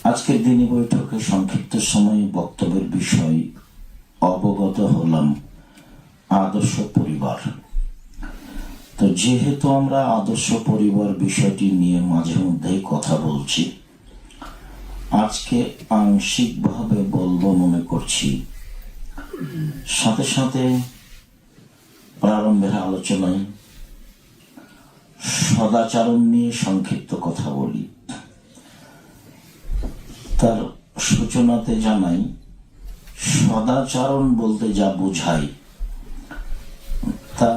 আজকের দিনী বৈঠকে সংক্ষিপ্ত সময়ে বক্তব্যের বিষয় অবগত হলাম আদর্শ পরিবার। তো যেহেতু আমরা আদর্শ পরিবার বিষয়টি নিয়ে মাঝে মধ্যেই কথা বলছি, আজকে আংশিকভাবে বলবো মনে করছি। সাথে সাথে প্রারম্ভের আলোচনায় সদাচরণ নিয়ে সংক্ষিপ্ত কথা বলি। তার সূচনাতে জানাই, সদাচরণ বলতে যা বোঝায় তা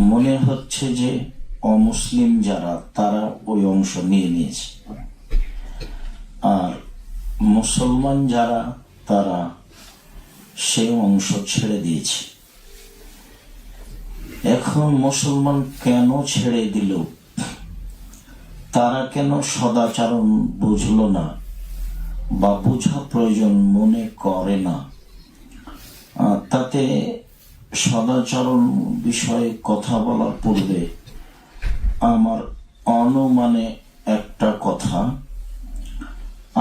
মনে হচ্ছে যে অমুসলিম যারা তারা ওই অংশ নিয়ে নিয়েছে, আর মুসলমান যারা তারা সেই অংশ ছেড়ে দিয়েছে। এখন মুসলমান কেন ছেড়ে দিল, তারা কেন সদাচরণ বুঝলো না বা বোঝা প্রয়োজন মনে করে না, তাতে সদাচরণ বিষয়ে কথা বলার পূর্বে আমার অনুমানে একটা কথা,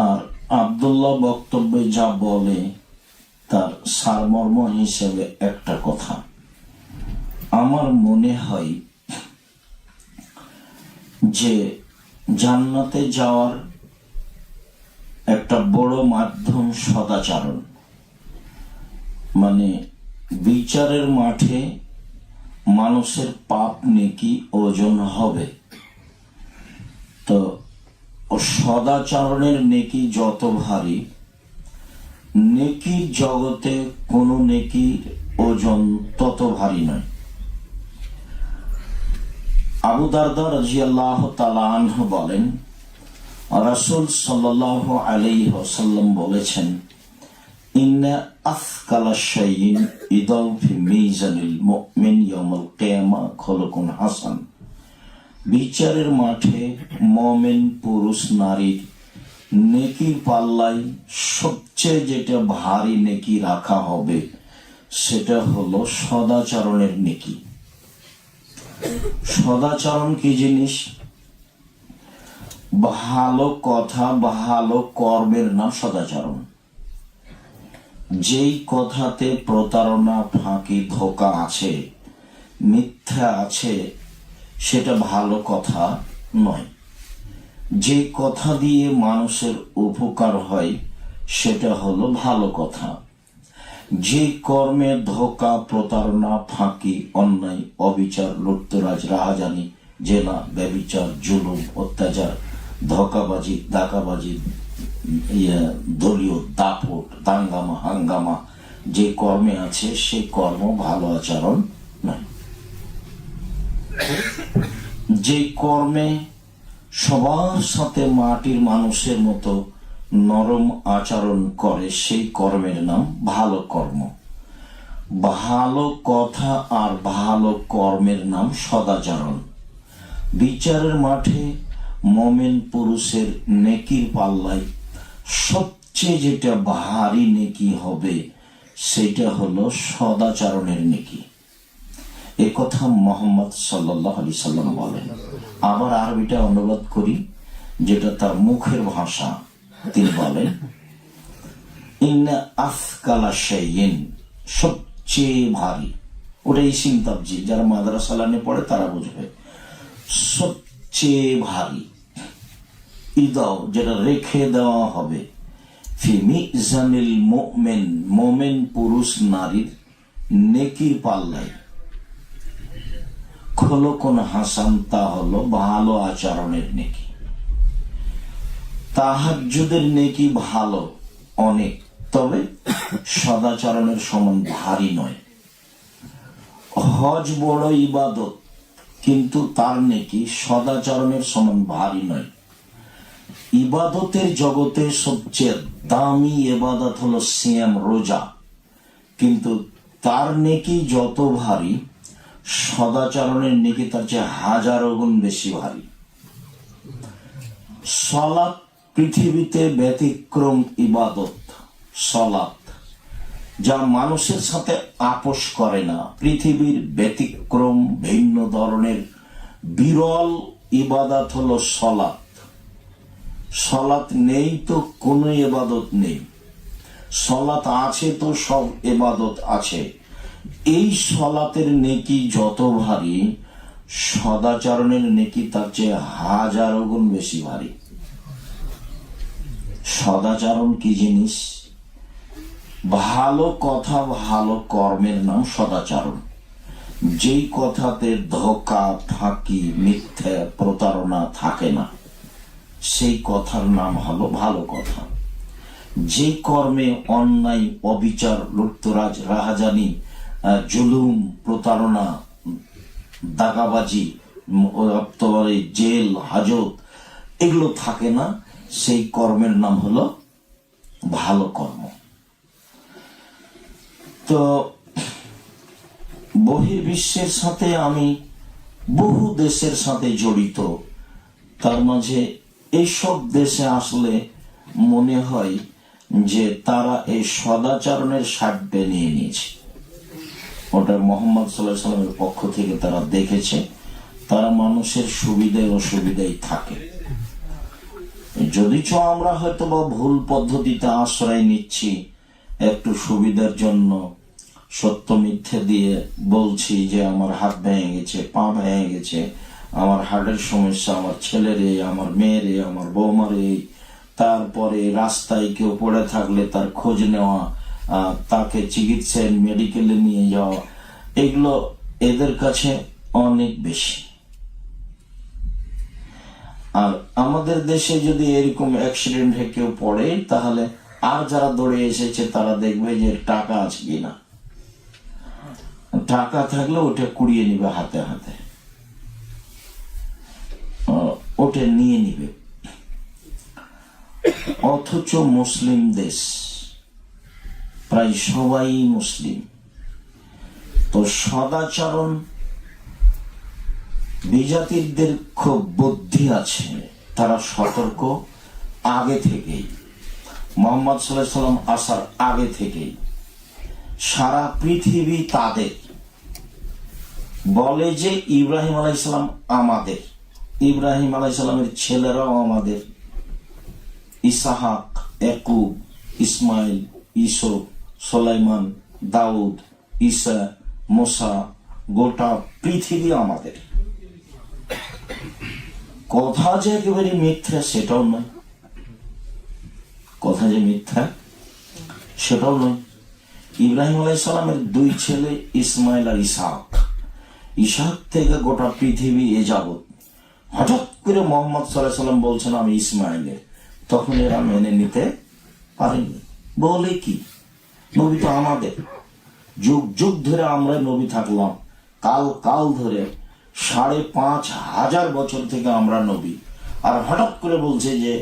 আর আব্দুল্লাহ বক্তব্যে যা বলে তার সারমর্ম হিসেবে একটা কথা। আমার মনে হয় যে জান্নাতে যাওয়ার একটা বড় মাধ্যম সদাচরণ, মানে বিচারের মাঠে মানুষের পাপ নেকি ওজন হবে। তো সদাচরণের নেকি যত ভারী, নেকির জগতে কোনো নেকির ওজন তত ভারী নয়। আবু দারদা রাদিয়াল্লাহু তাআলা আনহু বলেন, রাসূল সাল্লাল্লাহু আলাইহি ওয়াসাল্লাম বলেছেন, ইন্না আথকালা শাইইন ইদাউ ফি মিজানিল মুমিন ইয়াউমাল কিয়ামা খুলুকুন হাসান। বিচারের মাঠে মুমিন পুরুষ নারীর নেকির পাল্লায় সবচেয়ে যেটা ভারী নেকি রাখা হবে সেটা হলো সদাচরণের নেকি। সদাচরণ কি জিনিস? ভালো কথা, ভালো কর্মের নাম সদাচরণ। যেই কথাতে প্রতারণা, ফাঁকি, ধোঁকা আছে, মিথ্যা আছে, সেটা ভালো কথা নয়। যে কথা দিয়ে মানুষের উপকার হয় সেটা হলো ভালো কথা। যে কর্মে ধোঁকা, প্রতারণা, ফাঁকি, অন্যায়, অবিচার, লুটতরাজ, রাহাজানি, জেনা, ব্যভিচার, জুলুম, অত্যাচার, ধোঁকাবাজি, ডাকাবাজি, দলীয় দাপট, দাঙ্গামা, হাঙ্গামা যে কর্মে আছে সেই কর্ম ভালো আচরণ নয়। যে কর্মে সবার সাথে মাটির মানুষের মতো নরম আচরণ করে সেই কর্মের নাম ভালো কর্ম। ভালো কথা আর ভালো কর্মের নাম সদাচরণ। বিচারের মাঠে মুমিন পুরুষের নেকির পাল্লায় সবচেয়ে যেটা ভারী নেকি হবে সেটা হলো সদাচরণের নেকি। এ কথা মুহাম্মদ সাল্লাল্লাহু আলাইহি সাল্লাম বলেন। আবার আরবিটা অনুবাদ করি, যেটা তার মুখের ভাষা। তিনি বলেন, ইন্না আথকালা শাইইন, সবচেয়ে ভারী। ওটা ইসিম তাবজিল, যারা মাদ্রাসা লাইনে পড়ে তারা বুঝবে। সবচেয়ে ভারী, ইদাও যেটা রেখে দেওয়া হবে, ফি মিজানিল মুমিন, মুমিন পুরুষ নারীর নেকির পাল্লায়, খুলুকুন হাসান, তা হলো ভালো আচরণের নেকি। তাহাজ্জুদের নেকি ভালো অনেক, তবে সদাচরণের সমান ভারী নয়। হজ বড় ইবাদত, কিন্তু তার নেকি সদাচরণের সমান ভারী নয়। ইবাদতের জগতে সবচেয়ে দামি ইবাদত হলো সিয়াম, রোজা, কিন্তু তার নেকি যত ভারী, সদাচরণের নেকি তার চেয়ে হাজারো গুণ বেশি ভারী। সালাত পৃথিবীতে ব্যতিক্রম ইবাদত। সালাত যা মানুষের সাথে আপোষ করে না, পৃথিবীর ব্যতিক্রম ভিন্ন ধরনের বিরল ইবাদত হলো সালাত। সলাত নেই তো কোনো ইবাদত নেই, সলাত আছে তো সব ইবাদত আছে। এই সলাতের নেকি যত ভারী, সদাচরণের নেকি তার চেয়ে হাজারো গুণ বেশি ভারী। সদাচরণ কি জিনিস? ভালো কথা, ভালো কর্মের নাম সদাচরণ। যেই কথাতে ধোঁকা, ফাঁকি, মিথ্যা, প্রতারণা থাকে না, সেই কথার নাম হলো ভালো কথা। যে কর্মে অন্যায়, অবিচার, লুটতরাজ, রাহাজানি, জুলুম, প্রতারণা, দাগাবাজি, জেল হাজত এগুলো থাকে না, সেই কর্মের নাম হলো ভালো কর্ম। তো বহির্বিশ্বের সাথে আমি বহু দেশের সাথে জড়িত, তার মাঝে এইসব দেশে আসলে মনে হয় যে তারা এই সদাচরণের স্বার্থে নিয়ে নিয়েছে। ওটা মোহাম্মদ সাল্লাল্লাহু আলাইহি সাল্লামের পক্ষ থেকে তারা দেখেছে, তারা মানুষের সুবিধায় অসুবিধায় থাকে। যদিচ আমরা হয়তো বা ভুল পদ্ধতিতে আশ্রয় নিচ্ছি, একটু সুবিধার জন্য সত্য মিথ্যে দিয়ে বলছি যে আমার হাত ভেঙে গেছে, পা ভেঙে গেছে, আমার হার্টের সমস্যা, আমার ছেলেরে, আমার মেয়েরে, আমার বৌমারে, তারপরে রাস্তায় কেউ পড়ে থাকলে তার খোঁজ নেওয়া, তাকে চিকিৎসায় মেডিকেলে নিয়ে যাওয়া, এগুলো এদের কাছে অনেক বেশি। আর আমাদের দেশে যদি এরকম অ্যাক্সিডেন্ট হয়ে কেউ পড়ে, তাহলে আর যারা দৌড়ে এসেছে তারা দেখবে যে টাকা আছে কিনা, টাকা থাকলে ওটা কুড়িয়ে নিবে হাতে হাতে, ওটা নিয়ে নিবে। অথচ মুসলিম দেশ, প্রায় সবাই মুসলিম, তো সদাচরণ বিজাতিদের খুব বুদ্ধি আছে, তারা সতর্ক আগে থেকেই, মুহাম্মদ সাল্লাল্লাহু আলাইহি সাল্লাম আসার আগে থেকেই। সারা পৃথিবী তাদের বলে যে ইব্রাহিম আলাইহিস সালাম আমাদের, ইব্রাহিম আলাইহিস সালামের ছেলেরাও আমাদের, ইসহাক, ইয়াকুব, ইসমাইল, ইসুফ, সুলাইমান, দাউদ, ঈসা, মুসা, গোটা পৃথিবী আমাদের। কথা যে একেবারে মিথ্যা সেটাও নয়, কথা যে মিথ্যা সেটাও নয়। ইব্রাহিম আলাইহিস সালামের দুই ছেলে ইসমাইল আর ইসহাক, ইসহাক থেকে গোটা পৃথিবী এ যাবৎ। হঠাৎ করে মুহাম্মদ সাল্লাল্লাহু আলাইহি সাল্লাম বলছেন আমি ইসমাইলের, তখন এরা মেনে নিতে পারেনি। বলে কি, নবী তো আমাদের, যুগ যুগ ধরে আমরা নবী থাকলাম, কাল কাল ধরে 5,500 বছর থেকে আমরা নবী, আর হঠাৎ করে বলছে যে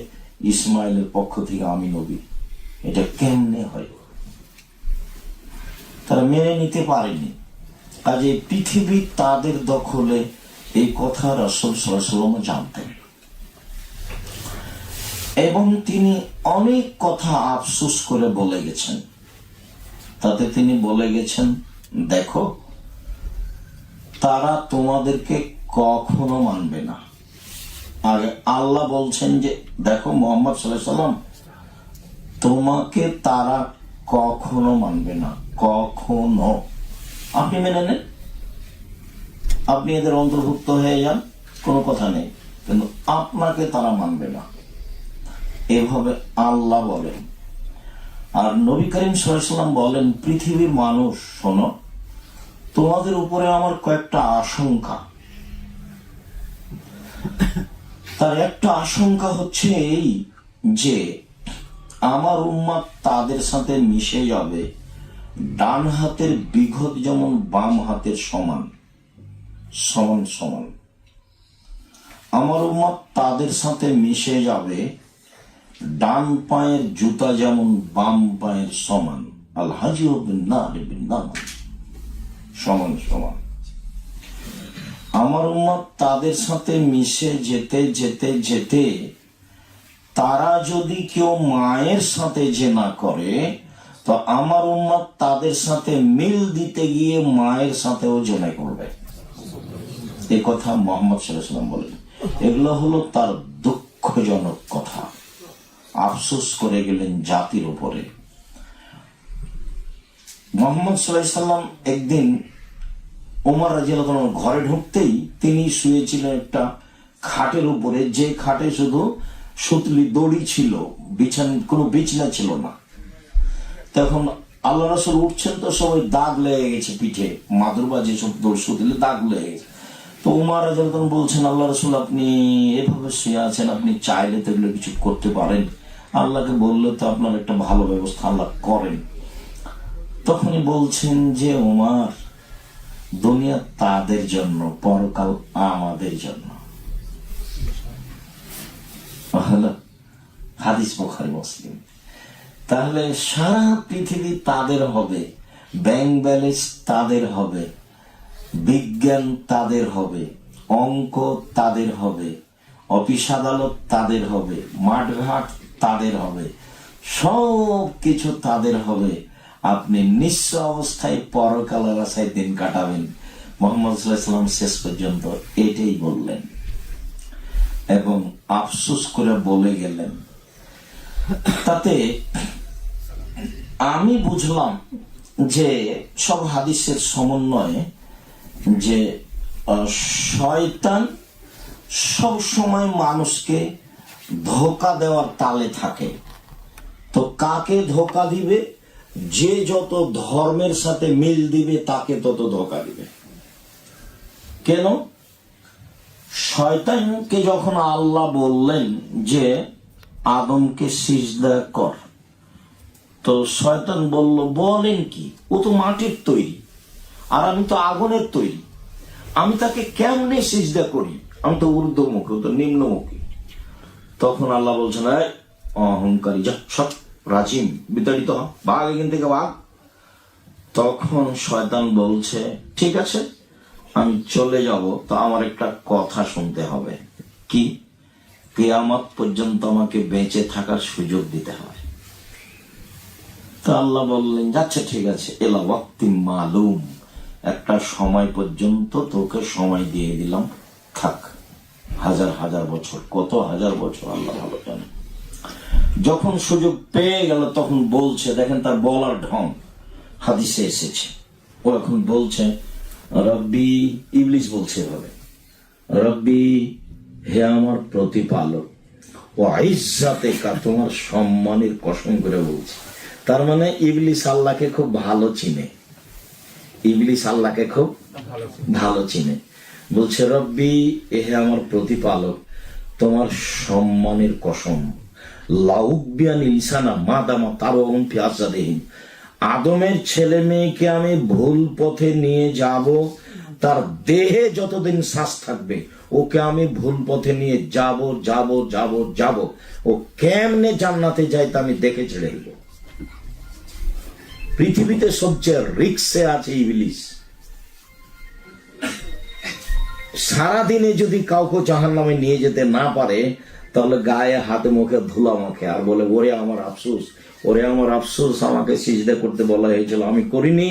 ইসমাইলের পক্ষ থেকে আমি নবী। এটা কেমনে হয়? তারা মেনে নিতে পারেনি। কাজে পৃথিবী তাদের দখলে, এই কথা রাসূল সাল্লাল্লাহু আলাইহি ওয়াসাল্লাম জানতেন, এবং তিনি অনেক কথা আফসোস করে বলে গেছেন। তাতে তিনি বলে গেছেন, দেখো তারা তোমাদেরকে কখনো মানবে না। আগে আল্লাহ বলছেন যে দেখো মুহাম্মদ সাল্লাল্লাহু আলাইহি ওয়াসাল্লাম, তোমাকে তারা কখনো মানবে না, কখনো। আপনি মেনে নেন, আপনি এদের অন্তর্ভুক্ত হয়ে যান, কোনো কথা নেই, কিন্তু আপনাকে তারা মানবে না, এভাবে আল্লাহ বলেন। আর নবী করিম সাল্লাল্লাহু আলাইহি ওয়াসাল্লাম বলেন, পৃথিবীর মানুষ শোনো, তোমাদের উপরে আমার কয়েকটা আশঙ্কা। তার একটা আশঙ্কা হচ্ছে এই যে আমার উম্মত তাদের সাথে মিশে যাবে, ডান হাতের বিঘত যেমন বাম হাতের সমান সমান সমান। আমার উম্মত তাদের সাথে মিশে যাবে, ডান পায়ের জুতা যেমন বাম পায়ের সমান, আল হাজিউ বিন-নারি বিন-নাম, সমান সমান। আমার উম্মত তাদের সাথে মিশে যেতে যেতে যেতে তারা যদি কেউ মায়ের সাথে জেনা করে, তো আমার উম্মত তাদের সাথে মিল দিতে গিয়ে মায়ের সাথেও জেনা করবে। এই কথা মুহাম্মদ সাল্লাল্লাহু আলাইহি ওয়াসাল্লাম বলেন। এগুলো হলো তার দুঃখজনক কথা। আফসোস করে গেলেন জাতির উপরে। মুহাম্মদ সাল্লাল্লাহু আলাইহি সাল্লাম একদিন ওমর রাদিয়াল্লাহু আনহু ঘরে ঢুকতেই তিনি শুয়েছিলেন একটা খাটের উপরে, যে খাটে শুধু সুতলি দড়ি ছিল, কোনো বিছানা ছিল না। তখন আল্লাহ রাসূল উঠছেন তো সবাই দাগ লেগে গেছে পিঠে, মাদুর বা যেসব সুতলি দাগ লেগে গেছে। তো ওমর রাদিয়াল্লাহু আনহু বলছেন, আল্লাহ রাসূল আপনি এভাবে শুয়ে আছেন, আপনি চাইলে তো এগুলো কিছু করতে পারেন, আল্লাহকে বললে তো আপনার একটা ভালো ব্যবস্থা আল্লাহ করেন। তখনই বলছেন যে ওমর, দুনিয়া তাদের জন্য, পরকাল আমাদের জন্য। হাদিস বুখারী মুসলিম। তাহলে সারা পৃথিবী তাদের হবে, ব্যাংক ব্যালেন্স তাদের হবে, বিজ্ঞান তাদের হবে, অঙ্ক তাদের হবে, অফিস আদালত তাদের হবে, মাঠঘাট তাদের হবে, সব কিছু তাদের হবে। আপনি নিঃস্ব অবস্থায় পরকালের আশায় দিন কাটাবেন। মুহাম্মদ সাল্লাল্লাহু আলাইহি ওয়াসাল্লাম শেষ পর্যন্ত এটাই বললেন এবং আফসোস করে বলে গেলেন। তাতে আমি বুঝলাম যে সব হাদিসের সমন্বয়ে যে শয়তান সব সময় মানুষকে ধোঁকা দেওয়ার তালে থাকে। তো কাকে ধোঁকা দিবে? যে যত ধর্মের সাথে মিল দিবে তাকে তত ধোঁকা দিবে। কেন? শয়তানকে যখন আল্লাহ বললেন যে আদমকে সিজদা কর, তো শয়তান বলল, বলেন কি, ও তো মাটির তৈরি আর আমি তো আগুনের তৈরি, আমি তাকে কেমনে সিজদা করি? আমি তো ঊর্ধ্বমুখী, ও তো নিম্নমুখী। তখন আল্লাহ বলছেন, অহংকারী, যা সব রাজিম, বিতাড়িত হ, ভাগ এখান থেকে ভাগ। তখন শয়তান বলছে, ঠিক আছে আমি চলে যাব, তো আমার একটা কথা শুনতে হবে। কি? কিয়ামত পর্যন্ত আমাকে বেঁচে থাকার সুযোগ দিতে হবে। তো আল্লাহ বললেন, যাচ্ছে ঠিক আছে, এলা ওয়াক্তিম মালুম, একটা সময় পর্যন্ত তোকে সময় দিয়ে দিলাম, থাক। হাজার হাজার বছর, কত হাজার বছর আল্লাহ ভালো জানে। যখন সুযোগ পেয়ে গেল তখন বলছে, দেখেন তার বলার ঢং হাদিসে এসেছে, ও এখন বলছে, রব্বি, ইবলিস বলছে এভাবে, রব্বি হে আমার প্রতিপালক, ও ইজ্জাতে কা, তোমার সম্মানের কসম করে বলছে। তার মানে ইবলিস আল্লাহকে খুব ভালো চিনে, ইবলিস আল্লাহকে খুব ভালো চিনে। বলছে, রব্বি হে আমার প্রতিপালক, তোমার সম্মানের কসম, লাউবিয়ান ইনসানা মাদামা তারও ফিয়াসাদেহীন, আদমের ছেলে মেয়েকে আমি ভুল পথে নিয়ে যাব, তার দেহে যতদিন শ্বাস থাকবে ওকে আমি ভুল পথে নিয়ে যাব যাব যাব যাব, ও কেমনে জান্নাতে যায় তা আমি দেখে ছেড়ে দেব। পৃথিবীতে সবচেয়ে রিক্সে আছে ইবলিস। সারাদিনে যদি কাউকে জাহান্নামে নিয়ে যেতে না পারে, তাহলে গায়ে হাতে মুখে ধুলা মাখে আর বলে, ওরে আমার আফসোস, ওরে আমার আফসোস, আমাকে সিজদা করতে বলা হয়েছিল, আমি করিনি।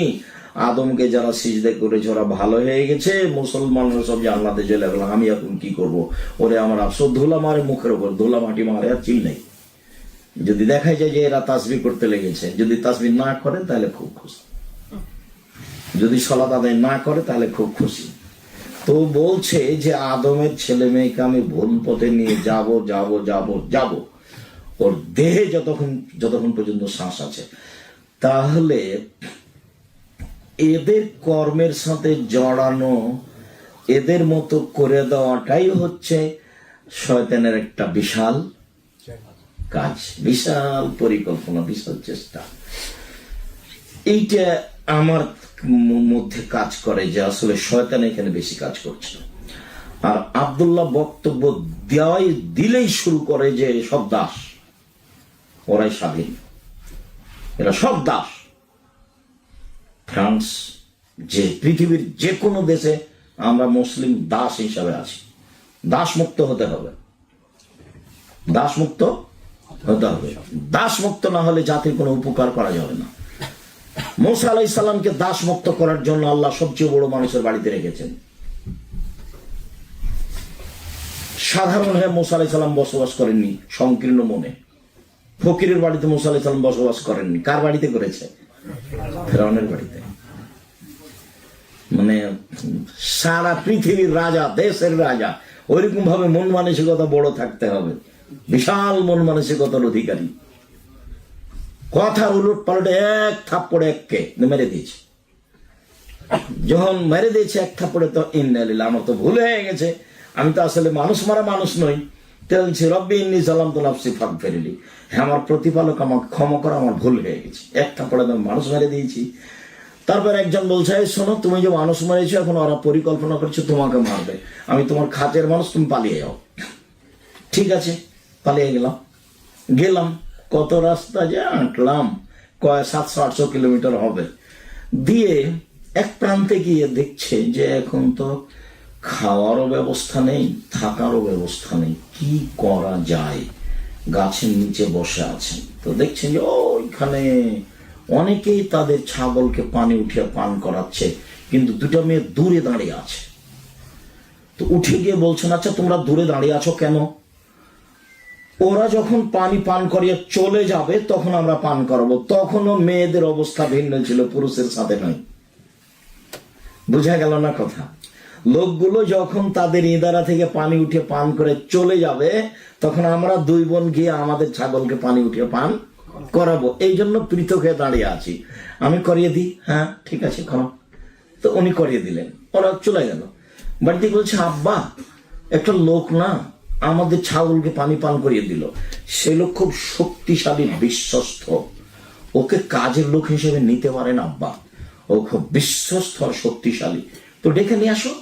আদমকে যারা সিজদা করেছে ওরা ভালো হয়ে গেছে, মুসলমানরা সব জান্নাতে চলে গেল, আমি এখন কি করব? ওরে আমার আফসোস। ধুলা মারে মুখের উপর, ধুলা মাটি মারে, আর চিল নেই। যদি দেখা যায় যে এরা তাসবিহ করতে লেগেছে, যদি তাসবিহ না করে তাহলে খুব খুশি, যদি সালাত আদায় না করে তাহলে খুব খুশি। তো বলছে যে আদমের ছেলে মেয়েকে আমি ভুল পথে নিয়ে যাব যাব যাব যাব, ওর দেহে যতক্ষণ পর্যন্ত শ্বাস আছে। তাহলে এদের কর্মের সাথে জড়ানো, এদের মতো করে দেওয়াটাই হচ্ছে শয়তানের একটা বিশাল কাজ, বিশাল পরিকল্পনা, বিশাল চেষ্টা। এইটা আমার মধ্যে কাজ করে যে আসলে শয়তান এখানে বেশি কাজ করছে। আর আব্দুল্লাহ বক্তব্য দিলেই শুরু করে যে সব দাস, ওরাই স্বাধীন, এরা সব দাস। ফ্রান্স, যে পৃথিবীর যে কোনো দেশে আমরা মুসলিম দাস হিসাবে আছি, দাসমুক্ত হতে হবে, দাসমুক্ত হতে হবে। দাসমুক্ত না হলে জাতির কোনো উপকার করা যাবে না। মুসা আলাইহিস সালামকে দাস মুক্ত করার জন্য আল্লাহ সবচেয়ে বড় মানুষের বাড়িতে রেখেছেন। সাধারণ হয়ে মুসা আলাইহিস সালাম বসবাস করেননি সংকীর্ণ মনে, ফকিরের বাড়িতে মুসা আলাইহিস সালাম বসবাস করেননি। কার বাড়িতে করেছে? ফেরাউনের বাড়িতে। মানে সারা পৃথিবীর রাজা, দেশের রাজা, ওইরকম ভাবে মন মানসিকতা বড় থাকতে হবে, বিশাল মন মানসিকতার অধিকারী। কথার উলট পালটে এক থাপ্পড়ে এককে মেরে দিয়েছে। যখন মেরে দিয়েছে এক থাপ্পড়ে, তো ইন্নালিল্লাহ, আমার তো ভুল হয়ে গেছে, আমি তো আসলে মানুষ মারা মানুষ নই। বলছি রব্বি ইন্নী যালামতু নাফসি ফাগফিরলি, হ্যাঁ আমার প্রতিপালক আমাকে ক্ষমা করো, আমার ভুল হয়ে গেছে, এক থাপ্পড়ে আমি মানুষ মেরে দিয়েছি। তারপর একজন বলছে, শোনো, তুমি যে মানুষ মারিয়েছো, এখন ওরা পরিকল্পনা করছো তোমাকে মারবে, আমি তোমার খাতের মানুষ, তুমি পালিয়ে যাও। ঠিক আছে, পালিয়ে গেলাম। কত রাস্তা যে আঁটলাম, 700-800 কিলোমিটার হবে। দিয়ে এক প্রান্তে গিয়ে দেখছে যে এখন তো খাওয়ারও ব্যবস্থা নেই, থাকারও ব্যবস্থা নেই, কি করা যায়। গাছের নিচে বসে আছেন, তো দেখছেন যে ওইখানে অনেকেই তাদের ছাগলকে পানি উঠিয়ে পান করাচ্ছে, কিন্তু দুটো মেয়ে দূরে দাঁড়িয়ে আছে। তো উঠে গিয়ে বলছেন, আচ্ছা তোমরা দূরে দাঁড়িয়ে আছো কেন? ওরা যখন পানি পান করিয়ে চলে যাবে তখন আমরা পান করাবো। তখনও মেয়েদের অবস্থা ভিন্ন ছিল, পুরুষের সাথে নয়। বুঝা গেল না কথা? লোকগুলো যখন তাদের ইদারা থেকে পানি উঠিয়ে পান করে চলে যাবে, তখন আমরা দুই বোন গিয়ে আমাদের ছাগলকে পানি উঠিয়ে পান করাবো। এই জন্য পৃথক হয়ে দাঁড়িয়ে আছি। আমি করিয়ে দিই, হ্যাঁ ঠিক আছে করো। তো উনি করিয়ে দিলেন, ওরা চলে গেল। বাড়িতে বলছে, আব্বা একটা লোক না আমাদের ছাগলকে পানি পান করিয়ে দিল, সে লোক খুব শক্তিশালী, বিশ্বস্ত, ওকে কাজের লোক হিসেবে নিতে পারেন আব্বা, ও খুব বিশ্বস্ত আর শক্তিশালী, তো ডেকে নিয়ে আসো।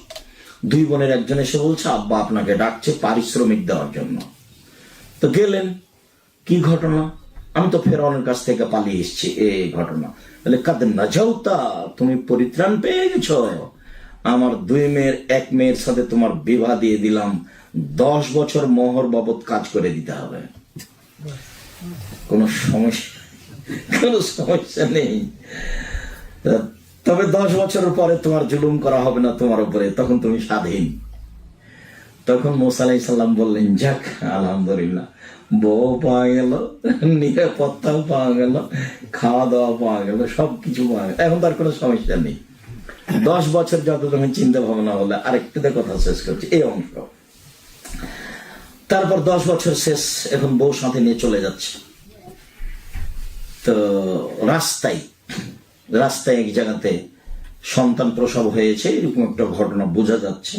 দুই বোনের একজন এসে বলছে, আব্বা আপনাকে ডাকছে পারিশ্রমিক দেওয়ার জন্য। তো গেলেন। কি ঘটনা? আমি তো ফেরাউনের কাছ থেকে পালিয়ে এসেছি, এই ঘটনা। বলে, কাদ নাজাউতা, তুমি পরিত্রাণ পেয়ে গেছ, আমার দুই মেয়ের এক মেয়ের সাথে তোমার বিবাহ দিয়ে দিলাম, 10 বছর মোহর বাবদ কাজ করে দিতে হবে। কোনো সমস্যা নেই, তবে 10 বছরের পরে তোমার জুলুম করা হবে না তোমার উপরে, তখন তুমি স্বাধীন। তখন মুসা আলাইহিস সালাম বললেন, যাক আলহামদুলিল্লাহ, বউ পাওয়া গেল, নিরাপত্তাও পাওয়া গেল, খাওয়া দাওয়া পাওয়া গেল, সবকিছু পাওয়া গেল, এখন তার কোনো সমস্যা নেই। 10 বছর যত যখন চিন্তা ভাবনা হলে, আরেকটা কথা শেষ করছি এই অংশ। তারপর 10 বছর শেষ, এখন বউ সাথে নিয়ে চলে যাচ্ছে। তো রাস্তায় এক জায়গাতে সন্তান প্রসব হয়েছে, এরকম একটা ঘটনা বোঝা যাচ্ছে।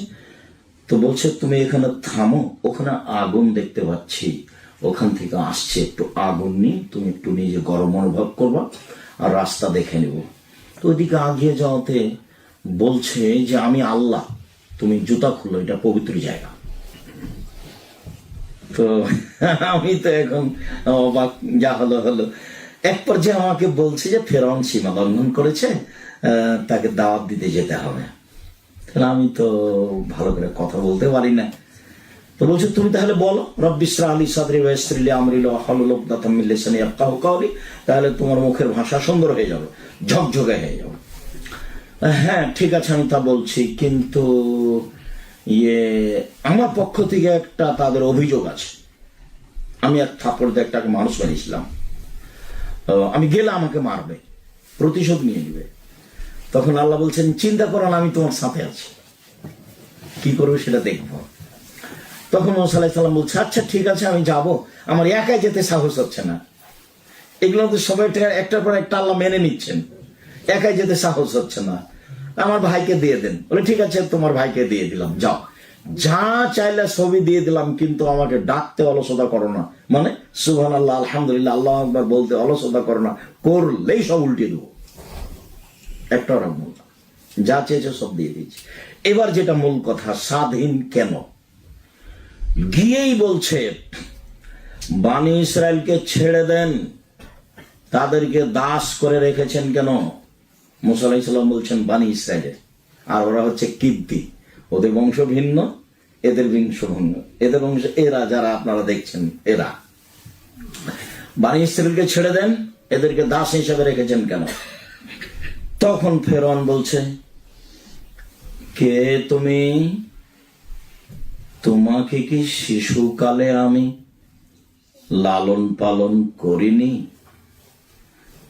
তো বলছে, তুমি এখানে থামো, ওখানে আগুন দেখতে পাচ্ছি, ওখান থেকে আসছে, একটু আগুন নিয়ে তুমি একটু নিজে গরম অনুভব করবা, আর রাস্তা দেখে নেব। তো ওইদিকে আগিয়ে যাওয়াতে বলছে যে, আমি আল্লাহ, তুমি জুতা খুলো, এটা পবিত্র জায়গা। তো আমি তো এখন অবাক, যা হলো হলো। এক পর্যায়ে আমাকে বলছে যে ফেরাউন সীমা লঙ্ঘন করেছে, তাকে দাওয়াত দিতে যেতে হবে। তাহলে আমি তো ভালো করে কথা বলতে পারি না। তো বলছে, তুমি তাহলে বলো, রব্বি ইশরাহ লি সাদরি ওয়া ইয়াসসির লি আমরি ওয়াহলুল উকদাতাম মিন লিসানি ইয়াফকাহু কাওলি, তাহলে তোমার মুখের ভাষা সুন্দর হয়ে যাবে, ঝকঝকে হয়ে যাবে। হ্যাঁ ঠিক আছে, আমি তা বলছি, কিন্তু আমার পক্ষ থেকে একটা তাদের অভিযোগ আছে। আমি এক থাপ্পড় দিয়ে একটা মানুষ মেরেছিলাম, আমি গেলে আমাকে মারবে, প্রতিশোধ নিয়ে নেবে। তখন আল্লাহ বলছেন, চিন্তা করো না, আমি তোমার সাথে আছি, কি করবে সেটা দেখবো। তখন মুসা আলাইহিস সালাম বলছে, আচ্ছা ঠিক আছে, আমি যাব, আমার একাই যেতে সাহস হচ্ছে না। এগুলো তো সবাই একটার পর একটা আল্লাহ মেনে নিচ্ছেন, একাই যেতে সাহস হচ্ছে না, আমার ভাইকে দিয়ে দেন। বলে, ঠিক আছে, তোমার ভাইকে দিয়ে দিলাম, যাও, যা চাইলে ছবি দিয়ে দিলাম, কিন্তু আমাকে ডাকতে অলসতা করো না, মানে সুবহানাল্লাহ, আলহামদুলিল্লাহ, আল্লাহু আকবার বলতে অলসতা করো না, করলেই সব উল্টে দেবো। একটা ওরা মূল, যা চেয়েছে সব দিয়ে দিয়েছি। এবার যেটা মূল কথা, স্বাধীন কেন? গিয়েই বলছে, বানি ইসরায়েলকে ছেড়ে দেন, তাদেরকে দাস করে রেখেছেন কেন? মুসা আলাইহিস সালাম বলছেন, বানি ইসরায়েলের, আর ওরা হচ্ছে কিব্তি, ওদের বংশ ভিন্ন, এদের বংশ ভিন্ন, এদের বংশ এরা যারা আপনারা দেখছেন, এরা। বানি ইসরায়েলকে ছেড়ে দেন, এদেরকে দাস হিসেবে রেখেছেন কেন? তখন ফেরাউন বলছে, কে তুমি? তোমাকে কি শিশুকালে আমি লালন পালন করিনি?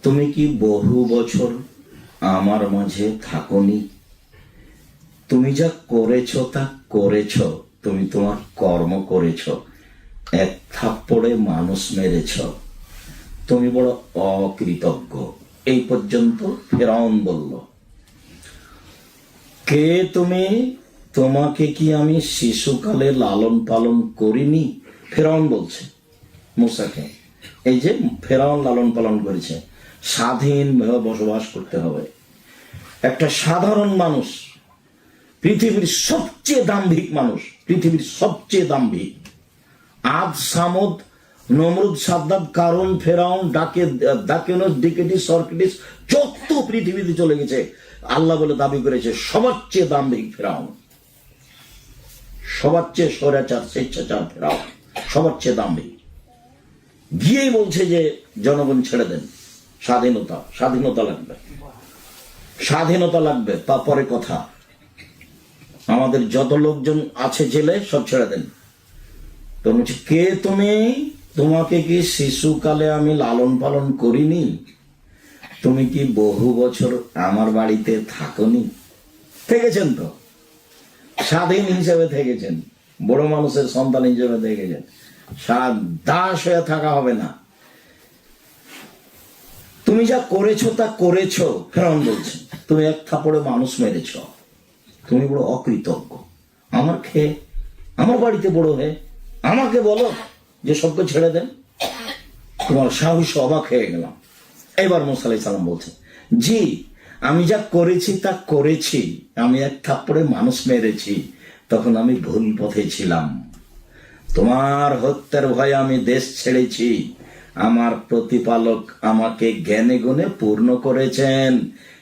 তুমি কি বহু বছর আমার মাঝে থাকনি? তুমি যা করেছ তা করেছ, তুমি তোমার কর্ম করেছ, এক থাপ্পড়ে মানুষ মেরেছ, তুমি বড় অকৃতজ্ঞ। এই পর্যন্ত ফেরাউন বলল, কে তুমি? তোমাকে কি আমি শিশুকালে লালন পালন করিনি? ফেরাউন বলছে মূসাকে। এই যে ফেরাউন লালন পালন করেছে, স্বাধীনভাবে বসবাস করতে হবে। একটা সাধারণ মানুষ, পৃথিবীর সবচেয়ে দাম্ভিক মানুষ, পৃথিবীর সবচেয়ে দাম্ভিক, আদ সামদ, নমরুদ, সাদ্দাত, কারণ, ফেরাউন, দাকেনস, ডিকেটিস, সরকিটিস, যত পৃথিবীতে চলে গেছে, আল্লাহ বলে দাবি করেছে সবার চেয়ে দাম্ভিক ফেরাউন, সবার চেয়ে স্বৈরাচার, স্বেচ্ছাচার ফেরাউন, সবার চেয়ে দাম্ভিক। গিয়েই বলছে যে জনগণ ছেড়ে দেন, স্বাধীনতা, স্বাধীনতা লাগবে, স্বাধীনতা লাগবে, তারপরে কথা, আমাদের যত লোকজন আছে জেলে সব ছেড়ে দেন। তো বলছে, কে তুমি? তোমাকে কি শিশুকালে আমি লালন পালন করিনি? তুমি কি বহু বছর আমার বাড়িতে থাকনি? থেকেছেন তো, স্বাধীন হিসেবে থেকেছেন, বড় মানুষের সন্তান হিসেবে থেকেছেন, দাস হয়ে থাকা হবে না। তুমি যা করেছো তা করেছো। ফেরাউন বলছে, তুমি এক থাপড়ে মানুষ মেরেছ, তুমি বড় অকৃতজ্ঞ। আমার খেয়ে, আমার বাড়িতে বড় হয়ে আমাকে বলো যে সবকে ছেড়ে দেন? তোমার সাহস, অবাক হয়ে গেলাম। এবার মুসা আলাইহিস সালাম বলছে, জি, আমি যা করেছি তা করেছি, আমি এক থাপ্পড়ে মানুষ মেরেছি, তখন আমি ভুল পথে ছিলাম। তোমার হত্যার ভয়ে আমি দেশ ছেড়েছি, আমার প্রতিপালক আমাকে জ্ঞানে গুণে পূর্ণ করেছেন,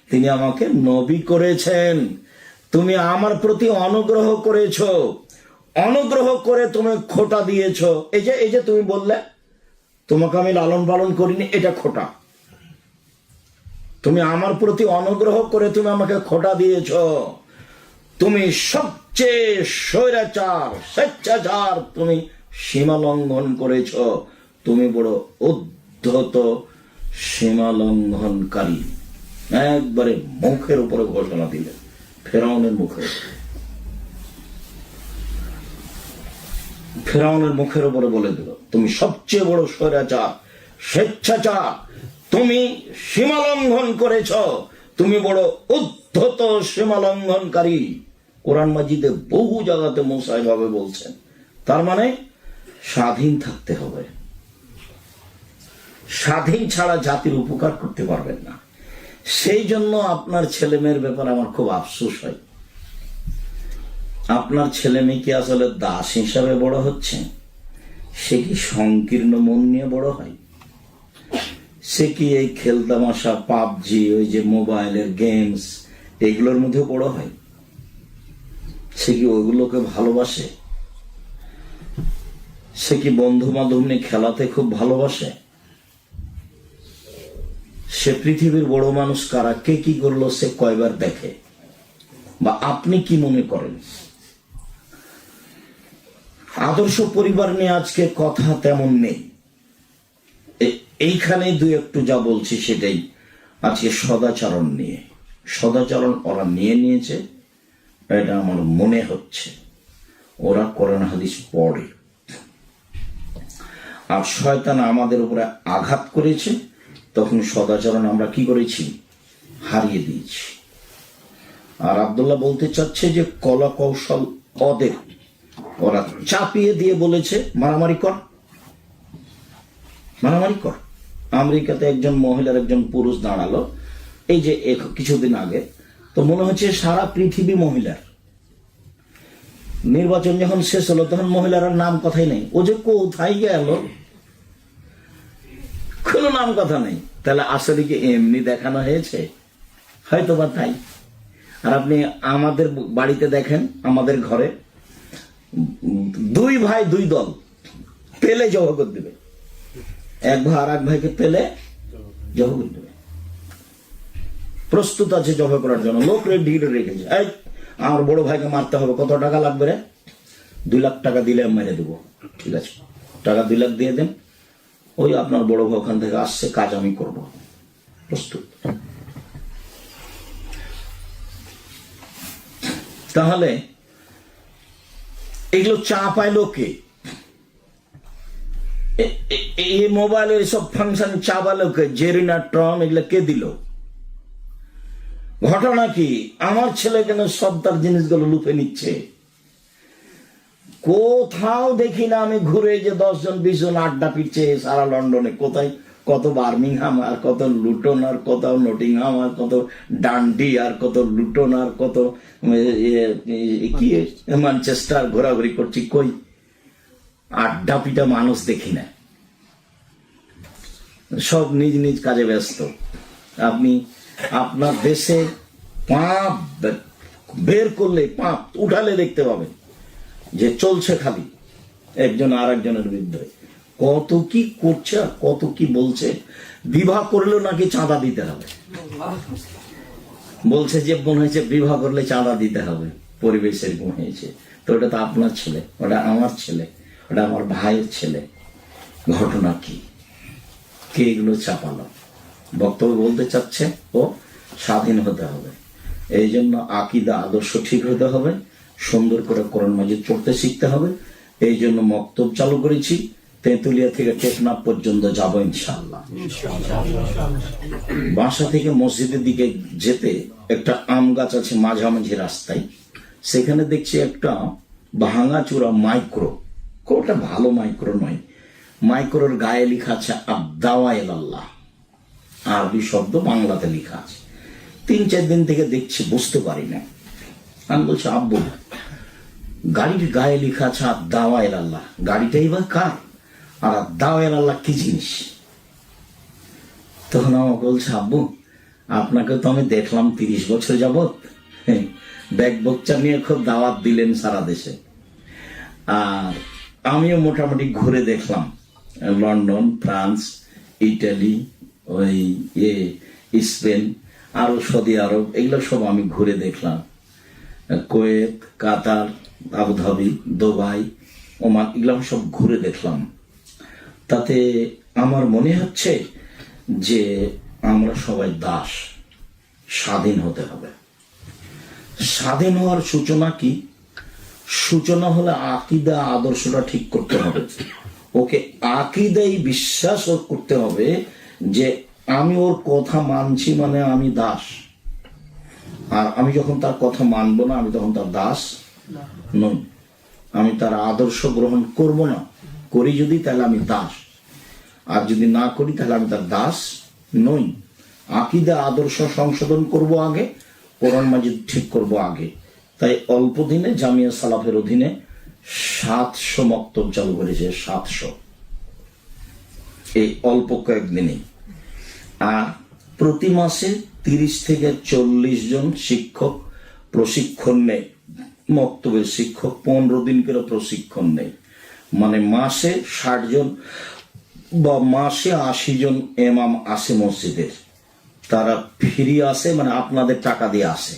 তিনি আমাকে নবী করেছেন। তুমি আমার প্রতি অনুগ্রহ করেছ, অনুগ্রহ করে তুমি খোটা দিয়েছ। এই যে তুমি বললে তোমাকে আমি লালন পালন করিনি, এটা খোটা। তুমি আমার প্রতি অনুগ্রহ করে তুমি আমাকে খোটা দিয়েছ। তুমি সবচেয়ে স্বৈরাচার, স্বেচ্ছাচার, তুমি সীমা লঙ্ঘন করেছ, তুমি বড় উদ্ধত সীমা লঙ্ঘনকারী। একবারে মুখের উপরে ঘোষণা দিলেন, ফেরাউনের মুখে, ফেরাউনের মুখের উপরে বলে দিল, তুমি সবচেয়ে বড় স্বৈরাচার, স্বেচ্ছাচার, তুমি সীমা লঙ্ঘন করেছ, তুমি বড় উদ্ধত সীমা লঙ্ঘনকারী। কোরআন মাজিদে বহু জায়গাতে মুসা এভাবে বলছেন। তার মানে স্বাধীন থাকতে হবে, স্বাধীন ছাড়া জাতির উপকার করতে পারবেন না। সেই জন্য আপনার ছেলে মেয়ের ব্যাপারে আমার খুব আফসোস হয়। আপনার ছেলে মেয়ে কি আসলে দাস হিসাবে বড় হচ্ছে? সে কি সংকীর্ণ মন নিয়ে বড় হয়? সে কি এই খেলতামাশা, পাবজি, ওই যে মোবাইলের গেমস, এগুলোর মধ্যে বড় হয়? সে কি ওইগুলোকে ভালোবাসে? সে কি বন্ধু বান্ধব নিয়ে খেলাতে খুব ভালোবাসে? সে পৃথিবীর বড় মানুষ কারা, কে কি করলো, সে কয়বার দেখে? বা আপনি কি মনে করেন? আদর্শ পরিবার নিয়ে আজকে কথা তেমন নেই, এইখানে দুই একটু যা বলছি সেটাই আজকে সদাচরণ নিয়ে। সদাচরণ ওরা নিয়ে নিয়েছে, এটা আমার মনে হচ্ছে। ওরা কোরআন হাদিস পড়ে, আর শয়তান আমাদের উপরে আঘাত করেছে, তখন সদাচরণ আমরা কি করেছি? হারিয়ে দিয়েছি। আর আব্দুল্লাহ বলতে চাচ্ছে যে কলা কৌশল ওদের, ওরা চাপিয়ে দিয়ে বলেছে মারামারি কর, মারামারি কর। আমেরিকাতে একজন মহিলার একজন পুরুষ দাঁড়ালো এই যে কিছুদিন আগে, তো মনে হচ্ছে সারা পৃথিবী মহিলার। নির্বাচন যখন শেষ হলো তখন মহিলার নাম কথাই নেই। ও যে কোথায় গেল, কোনো নাম কথা নেই। তাহলে আসলে কি এমনি দেখানো হয়েছে? হয়তো বা তাই। আর আপনি আমাদের বাড়িতে দেখেন, আমাদের ঘরে দুই ভাই দুই দল, পেলে জবাব করে দেবে। এক ভাই আর এক ভাইকে পেলে জবাব করে দেবে, প্রস্তুত আছে জবাব করার জন্য, লোক রেডি রেখেছে। এই আমার বড় ভাইকে মারতে হবে, কত টাকা লাগবে রে? 2 লাখ টাকা দিলে আমি মেরে দেবো। ঠিক আছে, টাকা 2 লাখ দিয়ে দেন, ওই আপনার বড় ভাই ওখান থেকে আসছে, কাজ আমি করব, প্রস্তুত। তাহলে এগুলো চা পাইলো কে? এই মোবাইলের সব ফাংশন চা পাইলো কে? জেরিনা, ট্রাম, এগুলো কে দিল? ঘটনা কি? আমার ছেলে কেন সব তার জিনিসগুলো লুপে নিচ্ছে? কোথাও দেখি না আমি ঘুরে যে 10 জন 20 জন আড্ডা পিটছে সারা লন্ডনে। কোথায় কত বার্মিংহাম, আর কত লুটন, আর কত নটিংহাম, আর কত ডান্ডি, আর কত লুটন, আর কত কি ম্যানচেস্টার ঘোরাঘুরি করছি। কই আড্ডা পিটা মানুষ দেখি না, সব নিজ নিজ কাজে ব্যস্ত। আপনি আপনার দেশে পাপ বের করলে, পাপ উঠালে দেখতে পাবেন যে চলছে খালি একজন আর একজনের বিরুদ্ধে। কত কি করছে আর কত কি বলছে। বিবাহ করলেও নাকি চাঁদা দিতে হবে, বলছে যে বোন হয়েছে বিবাহ করলে চাঁদা দিতে হবে, পরিবেশের গুণ হয়েছে। তো ওটা তো আপনার ছেলে, ওটা আমার ছেলে, ওটা আমার ভাইয়ের ছেলে। ঘটনা কি? কে এগুলো চাপালো? বক্তব্য বলতে চাচ্ছে ও স্বাধীন হতে হবে। এই জন্য আকীদা আদর্শ ঠিক হতে হবে, সুন্দর করে কোরআন মাজিদ পড়তে শিখতে হবে। এই জন্য মক্তব চালু করেছি, তেঁতুলিয়া থেকে টেকনাফ পর্যন্ত যাবো ইনশাআল্লাহ। বাসা থেকে মসজিদের দিকে যেতে একটা আম গাছ আছে মাঝামাঝি রাস্তায়, সেখানে দেখছি একটা ভাঙাচুরা মাইক্রো, ওটা ভালো মাইক্রো নয়, মাইক্রোর গায়ে লেখা আছে আদ-দাওয়া ইলাল্লাহ, আরবি শব্দ বাংলাতে লেখা আছে। 3-4 দিন থেকে দেখছি, বুঝতে পারি না। আমি বলছি আব্বু, গাড়ির গায়ে লেখা আছে আদ-দাওয়া ইলাল্লাহ, গাড়িটাই বা কার? আর আদ-দাওয়া ইলাল্লাহ কি জিনিস? তখন আমার বলছে আব্বু, আপনাকে তো আমি দেখলাম 30 বছর যাবত ব্যাগ বচ্চা নিয়ে খুব দাওয়াত দিলেন সারা দেশে, আর আমিও মোটামুটি ঘুরে দেখলাম লন্ডন, ফ্রান্স, ইটালি, ওই স্পেন, আরো সৌদি আরব, এগুলো সব আমি ঘুরে দেখলাম। কুয়েত, কাতার, আবুধাবি, দুবাই, ওমান, এগুলো সব ঘুরে দেখলাম। তাতে আমার মনে হচ্ছে যে আমরা সবাই দাস, স্বাধীন হতে হবে। স্বাধীন হওয়ার সূচনা কি? সূচনা হলে আকীদা আদর্শটা ঠিক করতে হবে। ওকে আকীদাই বিশ্বাস করতে হবে যে আমি ওর কথা মানছি মানে আমি দাস, আর আমি যখন তার কথা মানব না আমি তখন তার দাস নই। আমি তার আদর্শ গ্রহণ করব না, করি যদি তাহলে আমি দাস, আর যদি না করি তাহলে আমি তার দাস নই। আকীদা আদর্শ সংশোধন করব আগে, কোরআন মাজিদ ঠিক করব আগে। তাই অল্প দিনে জামিয়া সালাফের অধীনে 700 মক্তব চালু করেছে, 700, এই অল্প কয়েকদিনে। আর প্রতি মাসে 30 থেকে 40 জন শিক্ষক প্রশিক্ষণ নেয়, মক্তবের শিক্ষক 15 দিন করে প্রশিক্ষণ নেয়। মানে মাসে 60 জন বা মাসে 80 জন ইমাম আসে মসজিদের। তারা ফ্রি আসে মানে আপনাদের টাকা দিয়ে আসে,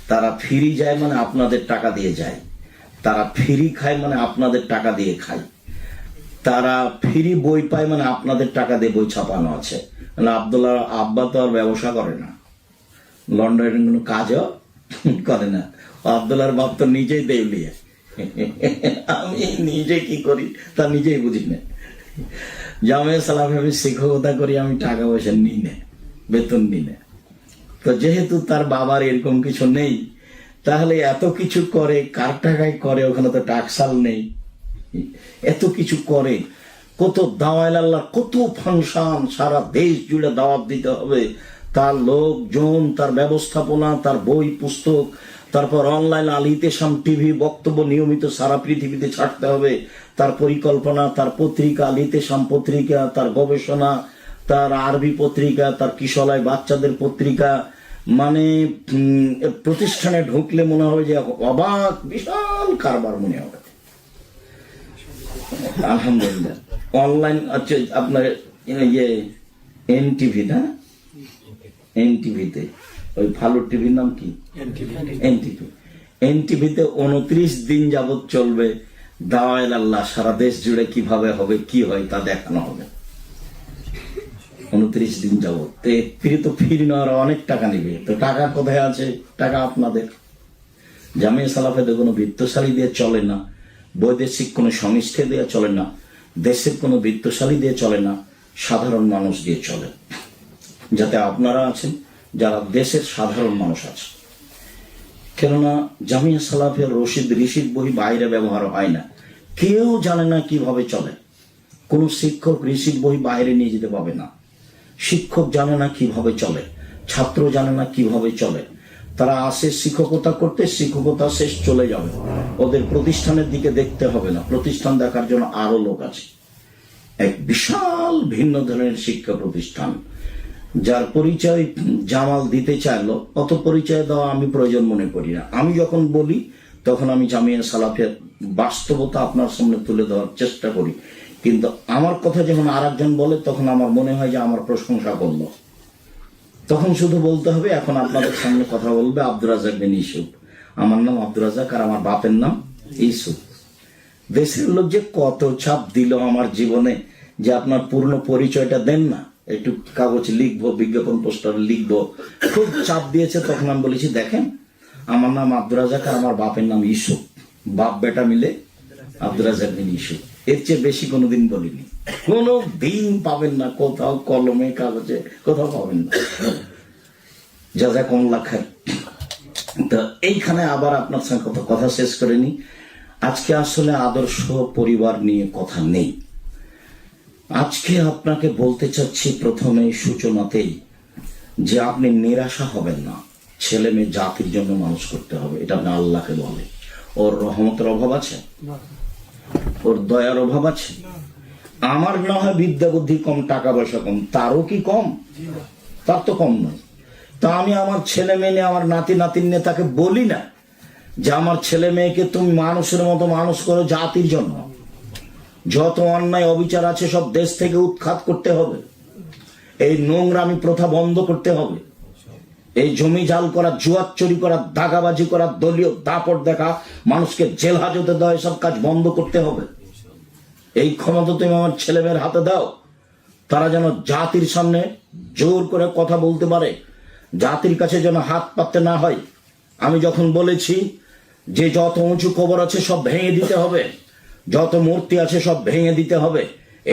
তারা ফ্রি যায় মানে আপনাদের টাকা দিয়ে যায়, তারা ফ্রি খায় মানে আপনাদের টাকা দিয়ে খায়, তারা ফ্রি বই পায় মানে আপনাদের টাকা দিয়ে বই ছাপানো আছে। মানে আব্দুল্লাহ আব্বা তো আর ব্যবসা করে না, লন্ডনের কোনো কাজও করে না। আব্দুল্লাহর বাপ তো নিজেই দেউলিয়া, আমি নিজে কি করি তা নিজেই বুঝি না। জামিয়া সালাফে আমি শিক্ষকতা করি, আমি টাকা পয়সা নিই না, বেতন নিই না। তো যেহেতু তার বাবার এরকম কিছু নেই, তাহলে এত কিছু করে কার টাকায় করে? ওখানে তো টাকসাল নেই, এত কিছু করে। কত দাওয়াত আল্লাহ, কত ফাংশন, সারা দেশ জুড়ে দাওয়াত দিতে হবে। তার লোকজন, তার ব্যবস্থাপনা, তার বই পুস্তক, তারপর অনলাইন আল ইতেশাম টিভি বক্তব্য নিয়মিত সারা পৃথিবীতে ছাড়তে হবে। তার পরিকল্পনা, তার পত্রিকা আল ইতেশাম পত্রিকা, তার গবেষণা, তার আরবি পত্রিকা, তার কিশোরায় বাচ্চাদের পত্রিকা। মানে প্রতিষ্ঠানে ঢুকলে মনে হবে যে অবাক, বিশাল কারবার মনে হবে। আলহামদুলিল্লাহ। অনলাইন আছে আপনার ইয়ে এনটিভি, না এনটিভিতে, ওই ভালো টিভির নাম কি? এনটিভি। এনটিভিতে 29 দিন যাবত চলবে দাওয়াত আল্লাহ, সারা দেশ জুড়ে কিভাবে হবে, কি হয় তা দেখানো হবে। 29 দিন যাবত তো ফিরি নেওয়ার অনেক টাকা নিবে, তো টাকা কোথায় আছে? টাকা আপনাদের। জামিয়া সালাফিতে কোনো বিত্তশালী দিয়ে চলে না, বৈদেশিক কোনো সংস্থা দিয়ে চলে না, দেশের কোনো বিত্তশালী দিয়ে চলে না, সাধারণ মানুষ দিয়ে চলে। যাতে আপনারা আছেন যারা দেশের সাধারণ মানুষ আছে। কেননা জামিয়া সালাফের রশিদ বই বাইরে ব্যবহার হয় না, কেউ জানে না কিভাবে চলে। কোন শিক্ষক রিসিদ বই বাইরে নিয়ে যেতে পাবে না, শিক্ষক জানে না কিভাবে চলে, ছাত্র জানে না কিভাবে চলে। তারা আসে শিক্ষকতা করতে, শিক্ষকতা শেষ চলে যাবে, ওদের প্রতিষ্ঠানের দিকে দেখতে হবে না। প্রতিষ্ঠান দেখার জন্য আরো লোক আছে। এক বিশাল ভিন্ন ধরনের শিক্ষা প্রতিষ্ঠান, যার পরিচয় জামাল দিতে চাইলো, অত পরিচয় দেওয়া আমি প্রয়োজন মনে করি না। আমি যখন বলি তখন আমি জামিয়া সালাফিয়ার বাস্তবতা আপনার সামনে তুলে দেওয়ার চেষ্টা করি, কিন্তু আমার কথা যখন আর একজন বলে তখন আমার মনে হয় যে আমার প্রশংসা করলো। তখন শুধু বলতে হবে, এখন আপনাদের সামনে কথা বলবে আব্দুর রাজ্জাক বিন ইউসুফ। আমার নাম আব্দুর রাজ্জাক আর আমার বাপের নাম ইউসুফ। দেশের লোক যে কত চাপ দিল আমার জীবনে যে আপনার পূর্ণ পরিচয়টা দেন না, একটু কাগজ লিখবো, বিজ্ঞাপন পোস্টার লিখবো, খুব চাপ দিয়েছে। তখন আমি বলেছি, দেখেন আমার নাম আব্দুর রাজ্জাক আর আমার বাপের নাম ইউসুফ, বাপ বেটা মিলে আব্দুর রাজ্জাক বিন ইউসুফ। এর চেয়ে বেশি কোনোদিন বলিনি, কোনো দিন পাবেন না কোথাও, কলমে কাগজে কোথাও পাবেন না। জাযাকুমুল্লাহ খাইর। তো এইখানে আবার আপনার সঙ্গে কথা শেষ করে নি। আজকে আসলে আদর্শ পরিবার নিয়ে কথা নেই। আজকে আপনাকে বলতে চাচ্ছি প্রথমে সূচনাতেই যে আপনি নিরাশা হবেন না। ছেলে মেয়ে জাতির জন্য মানুষ করতে হবে, এটা আপনি আল্লাহকে বলে। ওর রহমতের অভাব আছে, ওর দয়ার অভাব আছে। আমার না হয় বিদ্যা বুদ্ধি কম, টাকা পয়সা কম, তারও কি কম? তার তো কম নয়। তা আমি আমার ছেলে মেয়ে নিয়ে, আমার নাতি নাতিন নিয়ে তাকে বলি না যে আমার ছেলে মেয়েকে তুমি মানুষের মতো মানুষ করো জাতির জন্য। যত অন্যায় অবিচার আছে সব দেশ থেকে উৎখাত করতে হবে, এই নোংরামি প্রথা বন্ধ করতে হবে, এই জমি জাল করা, জুয়ার চুরি করা, দাগাবাজি করা, দলীয় দাপট দেখা, মানুষকে জেল হাজতে দেওয়া, এসব কাজ বন্ধ করতে হবে। এই ক্ষমতা তুমি আমার ছেলে মেয়ের হাতে দাও, তারা যেন জাতির সামনে জোর করে কথা বলতে পারে, জাতির কাছে যেন হাত পাততে না হয়। আমি যখন বলেছি যে যত উঁচু কবর আছে সব ভেঙে দিতে হবে, যত মূর্তি আছে সব ভেঙে দিতে হবে,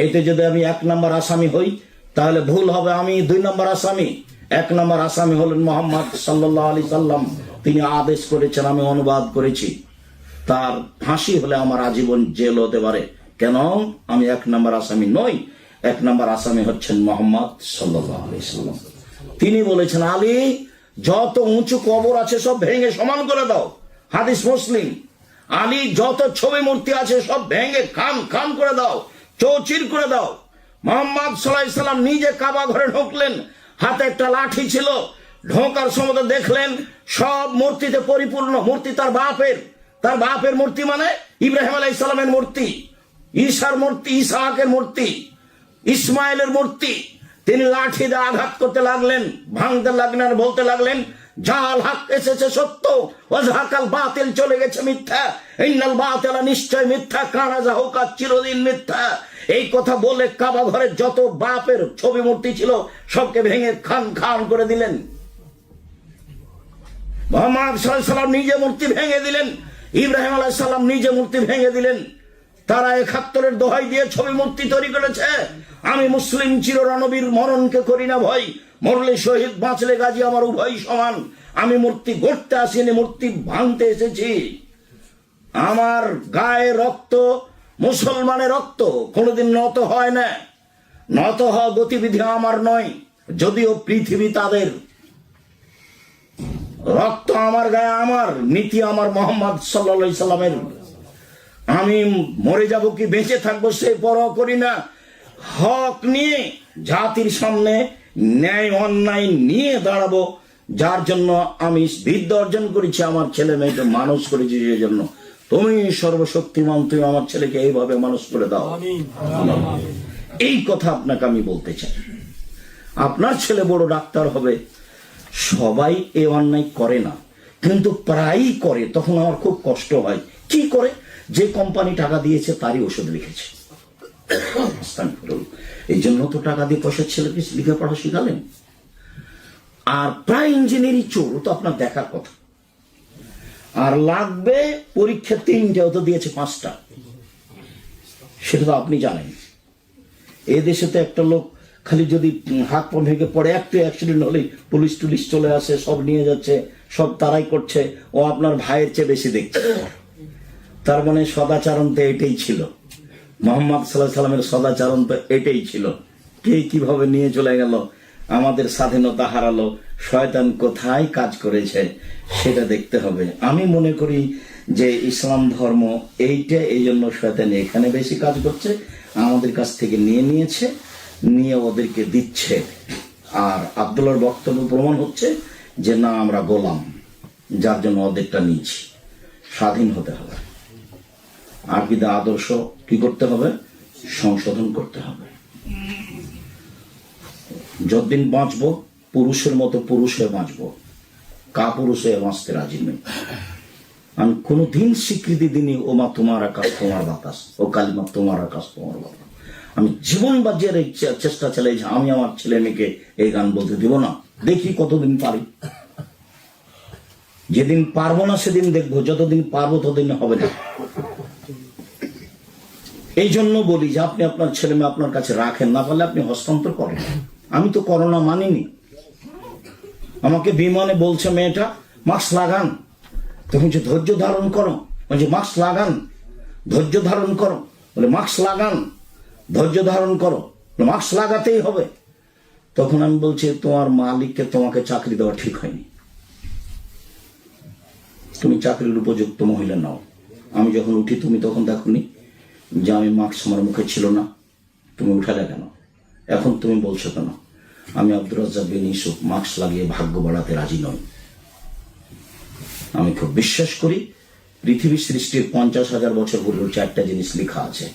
এতে যদি আমি 1 নম্বর আসামি হই তাহলে ভুল হবে। আমি 2 নম্বর আসামি। 1 নম্বর আসামি হলেন মুহাম্মদ সাল্লাল্লাহু আলাইহি সাল্লাম, তিনি আদেশ করেছেন, আমি অনুবাদ করেছি। তার ফাঁসি হলে আমার আজীবন জেল হতে পারে। কেন? আমি 1 নম্বর আসামি নই। 1 নম্বর আসামি হচ্ছেন মুহাম্মদ সাল্লাল্লাহু আলাইহি সাল্লাম। তিনি বলেছেন, আলী যত উঁচু কবর আছে সব ভেঙে সমান করে দাও। হাদিস মুসলিম। আলী যত ছবি মূর্তি আছে সব ভেঙে খান খান করে দাও, চৌচির করে দাও। মুহাম্মদ সাল্লাল্লাহু আলাইহি সাল্লাম নিজে কাবা ঘরে ঢুকলেন, হাতে একটা লাঠি ছিল, ঢোকার সময় দেখলেন সব মূর্তিতে পরিপূর্ণ। মূর্তি তার বাপের মূর্তি, মানে ইব্রাহিম আলাইহিস সালামের মূর্তি, ঈসার মূর্তি, ইসহাকের মূর্তি, ইসমাইলের মূর্তি। তিনি লাঠি দিয়ে আঘাত করতে লাগলেন, ভাঙতে লাগলেন আর বলতে লাগলেন, জাল হক এসেছে সত্য, ওয়াজহাকাল বাতিল চলে গেছে মিথ্যা, ইন্নাল বাতিলা নিশ্চয় মিথ্যা, কানা যাহুকা চিরদিন মিথ্যা। এই কথা বলে কাবা ঘরের যত বাপের ছবি মূর্তি ছিল সবকে ভেঙে খান খান করে দিলেন। মুহাম্মদ সাল্লাল্লাহু আলাইহি সাল্লাম নিজে মূর্তি ভেঙে দিলেন, ইব্রাহিম আলাইহিস সালাম নিজে মূর্তি ভেঙে দিলেন। তারা 71-এর দোহাই দিয়ে ছবি মূর্তি তৈরি করেছে। আমি মুসলিম চিররণবীর, মরণকে করি না ভয়, মরলে শহীদ বাঁচলে গাজী আমার উভয় সমান। আমি মূর্তি গড়তে আসিনি, মূর্তি ভাঙতে এসেছি। আমার গায়ে রক্ত মুসলমানের রক্ত, কোনোদিন নত হয় না। নত হওয়া গতিবিধি আমার নয়, যদিও পৃথিবী তাদের। রক্ত আমার গায়ে, আমার নীতি আমার মুহাম্মদ সাল্লাল্লাহু আলাইহি সাল্লামের। আমি মরে যাব কি বেঁচে থাকবো সে পরোয়া করি না। হক নিয়ে জাতির সামনে ন্যায় অন্যায় নিয়ে দাঁড়াবো, যার জন্য আমি বিদ্যা অর্জন করেছি, আমার ছেলে মেয়েকে মানুষ করেছি। সেই জন্য তুমি সর্বশক্তিমান, তুমি আমার ছেলেকে এইভাবে মানুষ করে দাও। এই কথা আপনাকে আমি বলতে চাই। আপনার ছেলে বড় ডাক্তার হবে, সবাই এ অন্যায় করে না, কিন্তু প্রায়ই করে। তখন আমার খুব কষ্ট হয়। কি করে? যে কোম্পানি টাকা দিয়েছে তারই ওষুধ লিখেছে। এই জন্য তো টাকা দিয়ে পয়সা ছেলেকে লেখাপড়া শিখালেন। আর প্রায় ইঞ্জিনিয়ারিং চোর তো আপনার দেখার কথা। আর লাগবে পরীক্ষা 3টে, ও তো দিয়েছে 5টা, সেটা তো আপনি জানেন। এ দেশে তো একটা লোক খালি যদি হাত পা ভেঙে পড়ে, একটু অ্যাক্সিডেন্ট হলেই পুলিশ টুলিশ চলে আসে, সব নিয়ে যাচ্ছে, সব তারাই করছে। ও আপনার ভাইয়ের চেয়ে বেশি দেখছে। তার মানে সদাচরণ তো এটাই ছিল, মোহাম্মদ সাল্লাল্লাহু আলাইহি সাল্লামের সদাচরণ তো এটাই ছিল। কে কিভাবে নিয়ে চলে গেল, আমাদের স্বাধীনতা হারালো, শয়তান কোথায় কাজ করেছে সেটা দেখতে হবে। আমি মনে করি যে ইসলাম ধর্ম এইটা, এই জন্য শয়তান এখানে বেশি কাজ করছে, আমাদের কাছ থেকে নিয়েছে, নিয়ে ওদেরকে দিচ্ছে। আর আব্দুল্লাহর বক্তব্য প্রমাণ হচ্ছে যে না, আমরা গোলাম, যার জন্য ওদেরটা নিয়েছি। স্বাধীন হতে হবে, আকীদা আদর্শ কি করতে হবে, সংশোধন করতে হবে। যতদিন বাঁচবো পুরুষের মতো পুরুষ হয়ে বাঁচবো, কাপুরুষ হয়ে বাঁচতে রাজি নেই। আমি কোনোদিন স্বীকৃতি দিইনি ও মা তোমার আকাশ তোমার বাতাস, ও কালিমা তোমার আকাশ তোমার বাতাস। আমি জীবন বাজিয়ে চেষ্টা চালাই যে আমি আমার ছেলে মেয়েকে এই গান বলতে দিব না। দেখি কতদিন পারি। যেদিন পারবো না সেদিন দেখবো, যতদিন পারবো ততদিন হবে না। এই জন্য বলি যে আপনি আপনার ছেলে মেয়ে আপনার কাছে রাখেন, না পারলে আপনি হস্তান্তর করেন। আমি তো করোনা মানিনি। আমাকে বিমানে বলছে মেয়েটা, মাস্ক লাগান। তখন যে ধৈর্য ধারণ করো, বলছে মাস্ক লাগান, ধৈর্য ধারণ করো। বলে মাস্ক লাগান, ধৈর্য ধারণ করো, মাস্ক লাগাতেই হবে। তখন আমি বলছি তোমার মালিককে তোমাকে চাকরি দেওয়া ঠিক হয়নি, তুমি চাকরির উপযুক্ত মহিলা নাও। আমি যখন উঠি তুমি তখন দেখোনি যে আমি মাস্ক আমার মুখে ছিল না, তুমি উঠালে কেন? এখন তুমি বলছো কেন? আমি আব্দুর রাজ্জাক বিন ইউসুফ মাস্ক লাগিয়ে ভাগ্য বাড়াতে রাজি নই। আমি খুব বিশ্বাস করি পৃথিবী সৃষ্টির 50,000 বছর পূর্বে 4টা জিনিস লেখা আছে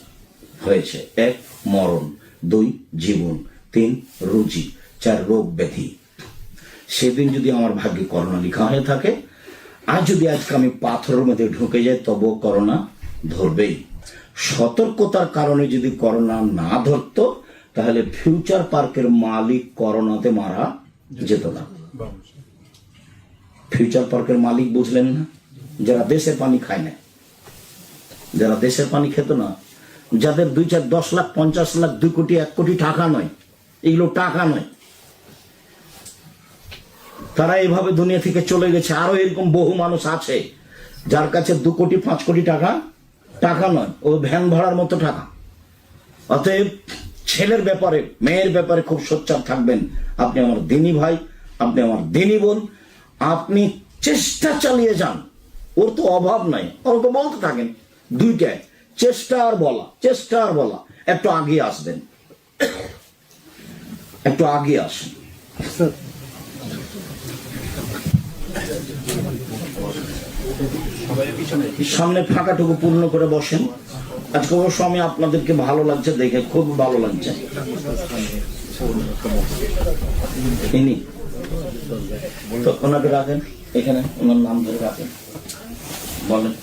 হয়েছে। 1 মরণ, 2 জীবন, 3 রুজি, 4 রোগ ব্যাধি। সেদিন যদি আমার ভাগ্যে করোনা লেখা হয়ে থাকে, আর যদি আজকে আমি পাথরের মধ্যে ঢুকে যাই, তবুও করোনা ধরবেই। সতর্কতার কারণে যদি করোনা না ধরতো, তাহলে ফিউচার পার্কের মালিক করোনাতে মারা যেত না। ফিউচার পার্কের মালিক বুঝলেন না? যারা দেশের পানি খায় না, যারা দেশের পানি খেত না, যাদের 2, 4, 10 লাখ, 50 লাখ, 2 কোটি, 1 কোটি টাকা নয়, এগুলো টাকা নয়, তারা এইভাবে দুনিয়া থেকে চলে গেছে। আরো এরকম বহু মানুষ আছে যার কাছে 2 কোটি, 5 কোটি টাকা টাকা নয়, ও ভ্যান ভাড়ার মতো টাকা। অতএব ছেলের ব্যাপারে, মেয়ের ব্যাপারে খুব সোচ্চার থাকবেন। আপনি আমার দিনী ভাই, আপনি আমার দিনী বোন, আপনি চেষ্টা চালিয়ে যান। ওর তো অভাব নাই, ওকে বলতে থাকেন 2টায়, চেষ্টা আর বলা, চেষ্টা আর বলা। একটু আগে আসবেন, একটু আগে আসেন। সামনে ফাঁকাটুকু পূর্ণ করে বসেন। আজকে অবশ্য আমি আপনাদেরকে ভালো লাগছে দেখে, খুব ভালো লাগছে। ইনি তো ওনাকে রাখেন এখানে, ওনার নাম ধরে রাখেন, বলেন।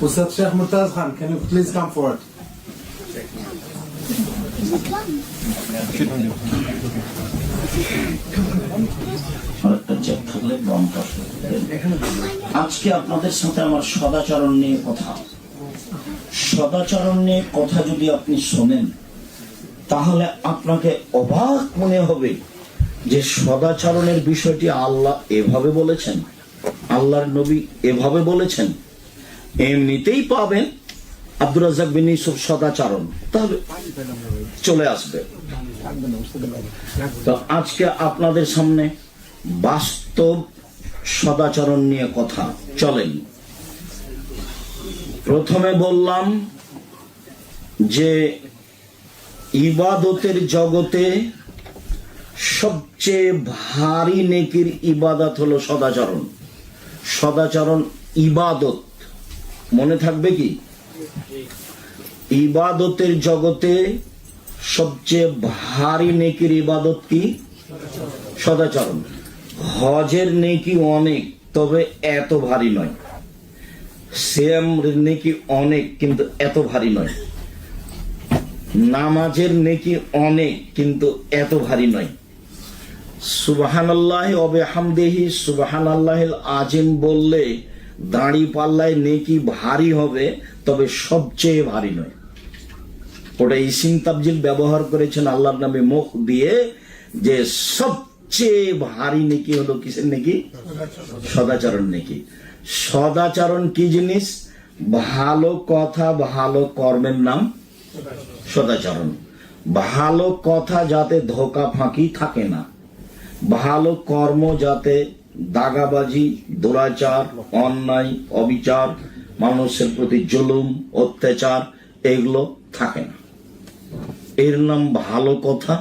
Ustad Sheikh Murtaz Khan, can you please come forward? আজকে আপনাদের সাথে আমার সদাচরণ নিয়ে কথা। সদাচরণ নিয়ে কথা যদি আপনি শোনেন, তাহলে আপনাকে অবাক মনে হবে যে সদাচরণের বিষয়টি আল্লাহ এভাবে বলেছেন, আল্লাহর নবী এভাবে বলেছেন। এমনিতেই পাবেন আব্দুর রাজ্জাক বিন ইউসুফ সদাচরণ, তাহলে চলে আসবে। তো আজকে আপনাদের সামনে বাস্তব সদাচরণ নিয়ে কথা। চলেন, প্রথমে বললাম যে ইবাদতের জগতে সবচেয়ে ভারী নেকির ইবাদত হলো সদাচরণ। সদাচরণ ইবাদত, মনে থাকবে কি? ইবাদতের জগতে সবচেয়ে ভারী নেকির ইবাদত কি? সদাচরণ। হজের নেকি অনেক, তবে এত ভারী নয়। সিয়াম নেকি অনেক, কিন্তু এত ভারী নয়। নামাজের নেকি অনেক, কিন্তু এত ভারী নয়। সুবহানাল্লাহ ওয়া বিহামদিহি সুবহানাল্লাহিল আযীম বললে দাড়ি পাল্লায় নেকি ভারী হবে, তবে সবচেয়ে ভারী নয়। ওটা ইসিম তাবজিল ব্যবহার করেছেন আল্লাহর নামে মুখ দিয়ে, যে সবচেয়ে ভারী নেকি হলো কিসের নেকি? সদাচরণ নেকি। সদাচরণ কি জিনিস? ভালো কথা, ভালো কর্মের নাম সদাচরণ। ভালো কথা যাতে ধোকা ফাঁকি থাকে না, ভালো কর্ম যাতে দাগাবাজি, দুরাচার, অন্যায়, অবিচার, মানুষের প্রতি জুলুম, অত্যাচার এগুলো থাকে না, এর নাম ভালো কথা,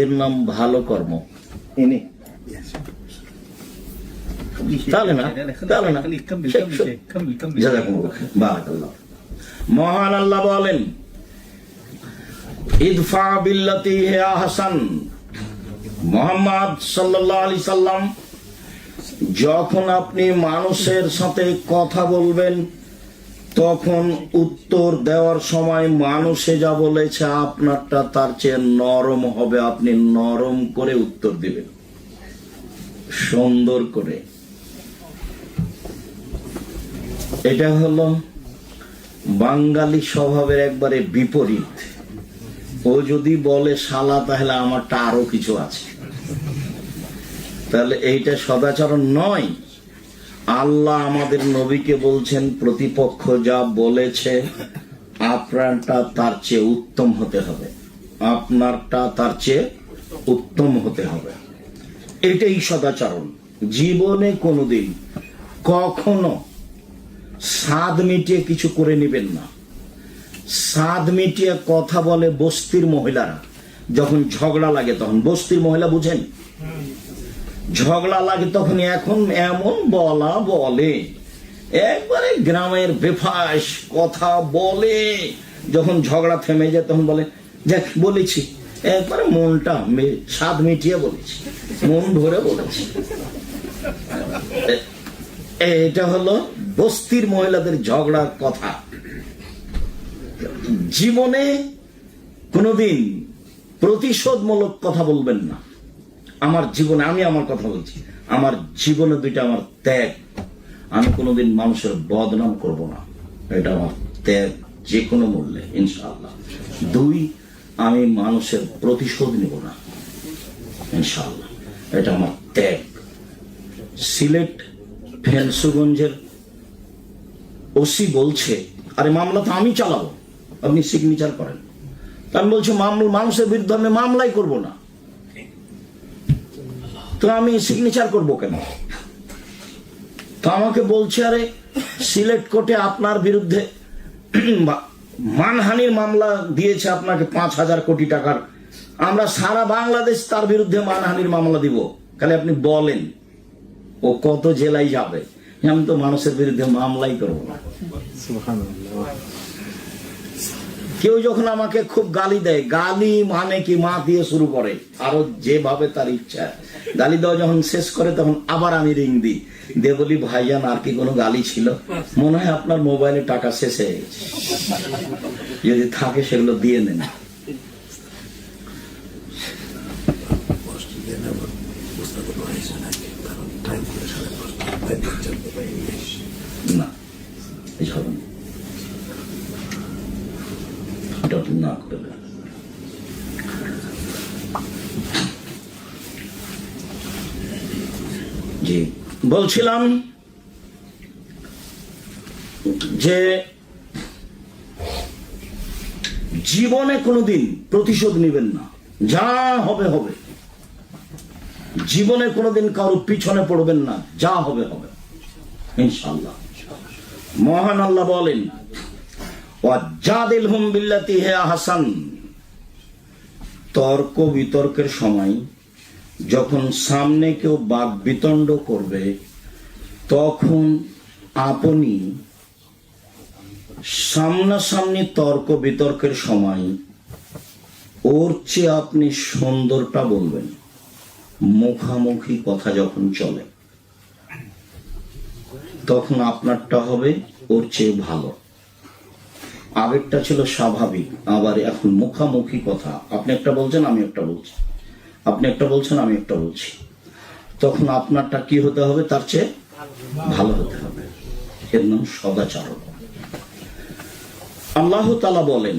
এর নাম ভালো কর্ম। ইনি তাহলে না বারাকাল্লাহ। মহান আল্লাহ বলেন, ইদফা বিল্লাতি হিয়া আহসান। মুহাম্মদ সাল্লাল্লাহু আলাইহি সাল্লাম, যখন আপনি মানুষের সাথে কথা বলবেন, তখন উত্তর দেওয়ার সময় মানুষে যা বলেছে আপনারটা তার চেয়ে নরম হবে। আপনি নরম করে উত্তর দিবেন, সুন্দর করে। এটা হলো বাঙালি স্বভাবের একবারে বিপরীত। ও যদি বলে শালা, তাহলে আমারটা আরো কিছু আছে, তাহলে এইটা সদাচরণ নয়। আল্লাহ আমাদের নবীকে বলছেন, প্রতিপক্ষ যা বলেছে আপনারটা তার চেয়ে উত্তম হতে হবে, আপনারটা তার চেয়ে উত্তম হতে হবে। এটাই সদাচরণ। জীবনে কোনোদিন কখনো স্বাদ মিটিয়ে কিছু করে নেবেন না। স্বাদ মিটিয়ে কথা বলে বস্তির মহিলারা, যখন ঝগড়া লাগে তখন। বস্তির মহিলা বুঝেন? ঝগড়া লাগে তখন এখন এমন বলা বলে, একবারে গ্রামের বেফাস কথা বলে। যখন ঝগড়া থেমে যায় তখন বলে, দেখ বলেছি, একবারে মনটা স্বাদ মিটিয়ে বলেছি, মন ভরে বলেছি। এটা হলো বস্তির মহিলাদের ঝগড়ার কথা। জীবনে কোনোদিন প্রতিশোধমূলক কথা বলবেন না। আমার জীবনে, আমি আমার কথা বলছি, আমার জীবনে দুইটা আমার ত্যাগ। আমি কোনোদিন মানুষের বদনাম করব না, এটা আমার ত্যাগ যে কোনো মূল্যে ইনশাআল্লাহ। দুই, আমি মানুষের প্রতিশোধ নিব না ইনশাআল্লাহ, এটা আমার ত্যাগ। সিলেট ফেন্সুগঞ্জের ওসি বলছে, আরে মামলা তো আমি চালাবো, আপনি সিগনেচার করেন। আমি বলছি মানুষের বিরুদ্ধে আমি মামলাই করব না, তো আমি সিগনেচার করব কেন? তো আমাকে বলছে, আরে সিলেট কোর্টে আপনার বিরুদ্ধে মানহানির মামলা দিয়েছে আপনাকে 5,000 কোটি টাকার, আমরা সারা বাংলাদেশ তার বিরুদ্ধে মানহানির মামলা দিব, খালি আপনি বলেন। ও কত জেলায় যাবে, আমি তো মানুষের বিরুদ্ধে মামলাই করবো না। কেউ যখন আমাকে খুব গালি দেয়, গালি মানে কি মা দিয়ে শুরু করে, আরো যেভাবে তার ইচ্ছা। গালি দেওয়া যখন শেষ করে তখন আবার আমি রিং দিই, দিয়ে বলি, ভাইজান আর কি কোনো গালি ছিল? মনে হয় আপনার মোবাইলে টাকা শেষ হয়ে গেছে, যদি থাকে সেগুলো দিয়ে নেন। না, না করবে। জি, বলছিলাম যে জীবনে কোনোদিন প্রতিশোধ নেবেন না, যা হবে হবে। জীবনে কোনোদিন কারোর পিছনে পড়বেন না, যা হবে হবে ইনশাআল্লাহ। মহান আল্লাহ বলেন, ওয়াজাদিলহুম বিল্লাতি হিয়া আহসান। তর্ক বিতর্কের সময় যখন সামনে কেউ বাক বিতণ্ড করবে, তখন আপনি সামনাসামনি তর্ক বিতর্কের সময় ওর চেয়ে আপনি সুন্দরটা বলবেন। মুখামুখি কথা যখন চলে, তখন আপনারটা হবে ওর চেয়ে ভালো। আগেরটা ছিল স্বাভাবিক, আবার এখন মুখামুখি কথা, আপনি একটা বলছেন আমি একটা বলছি, আপনি একটা বলছেন আমি একটা বলছি, তখন আপনারটা কি হতে হবে? তার চেয়ে ভালো হতে হবে। এর নাম সদাচরণ। আল্লাহ তাআলা বলেন,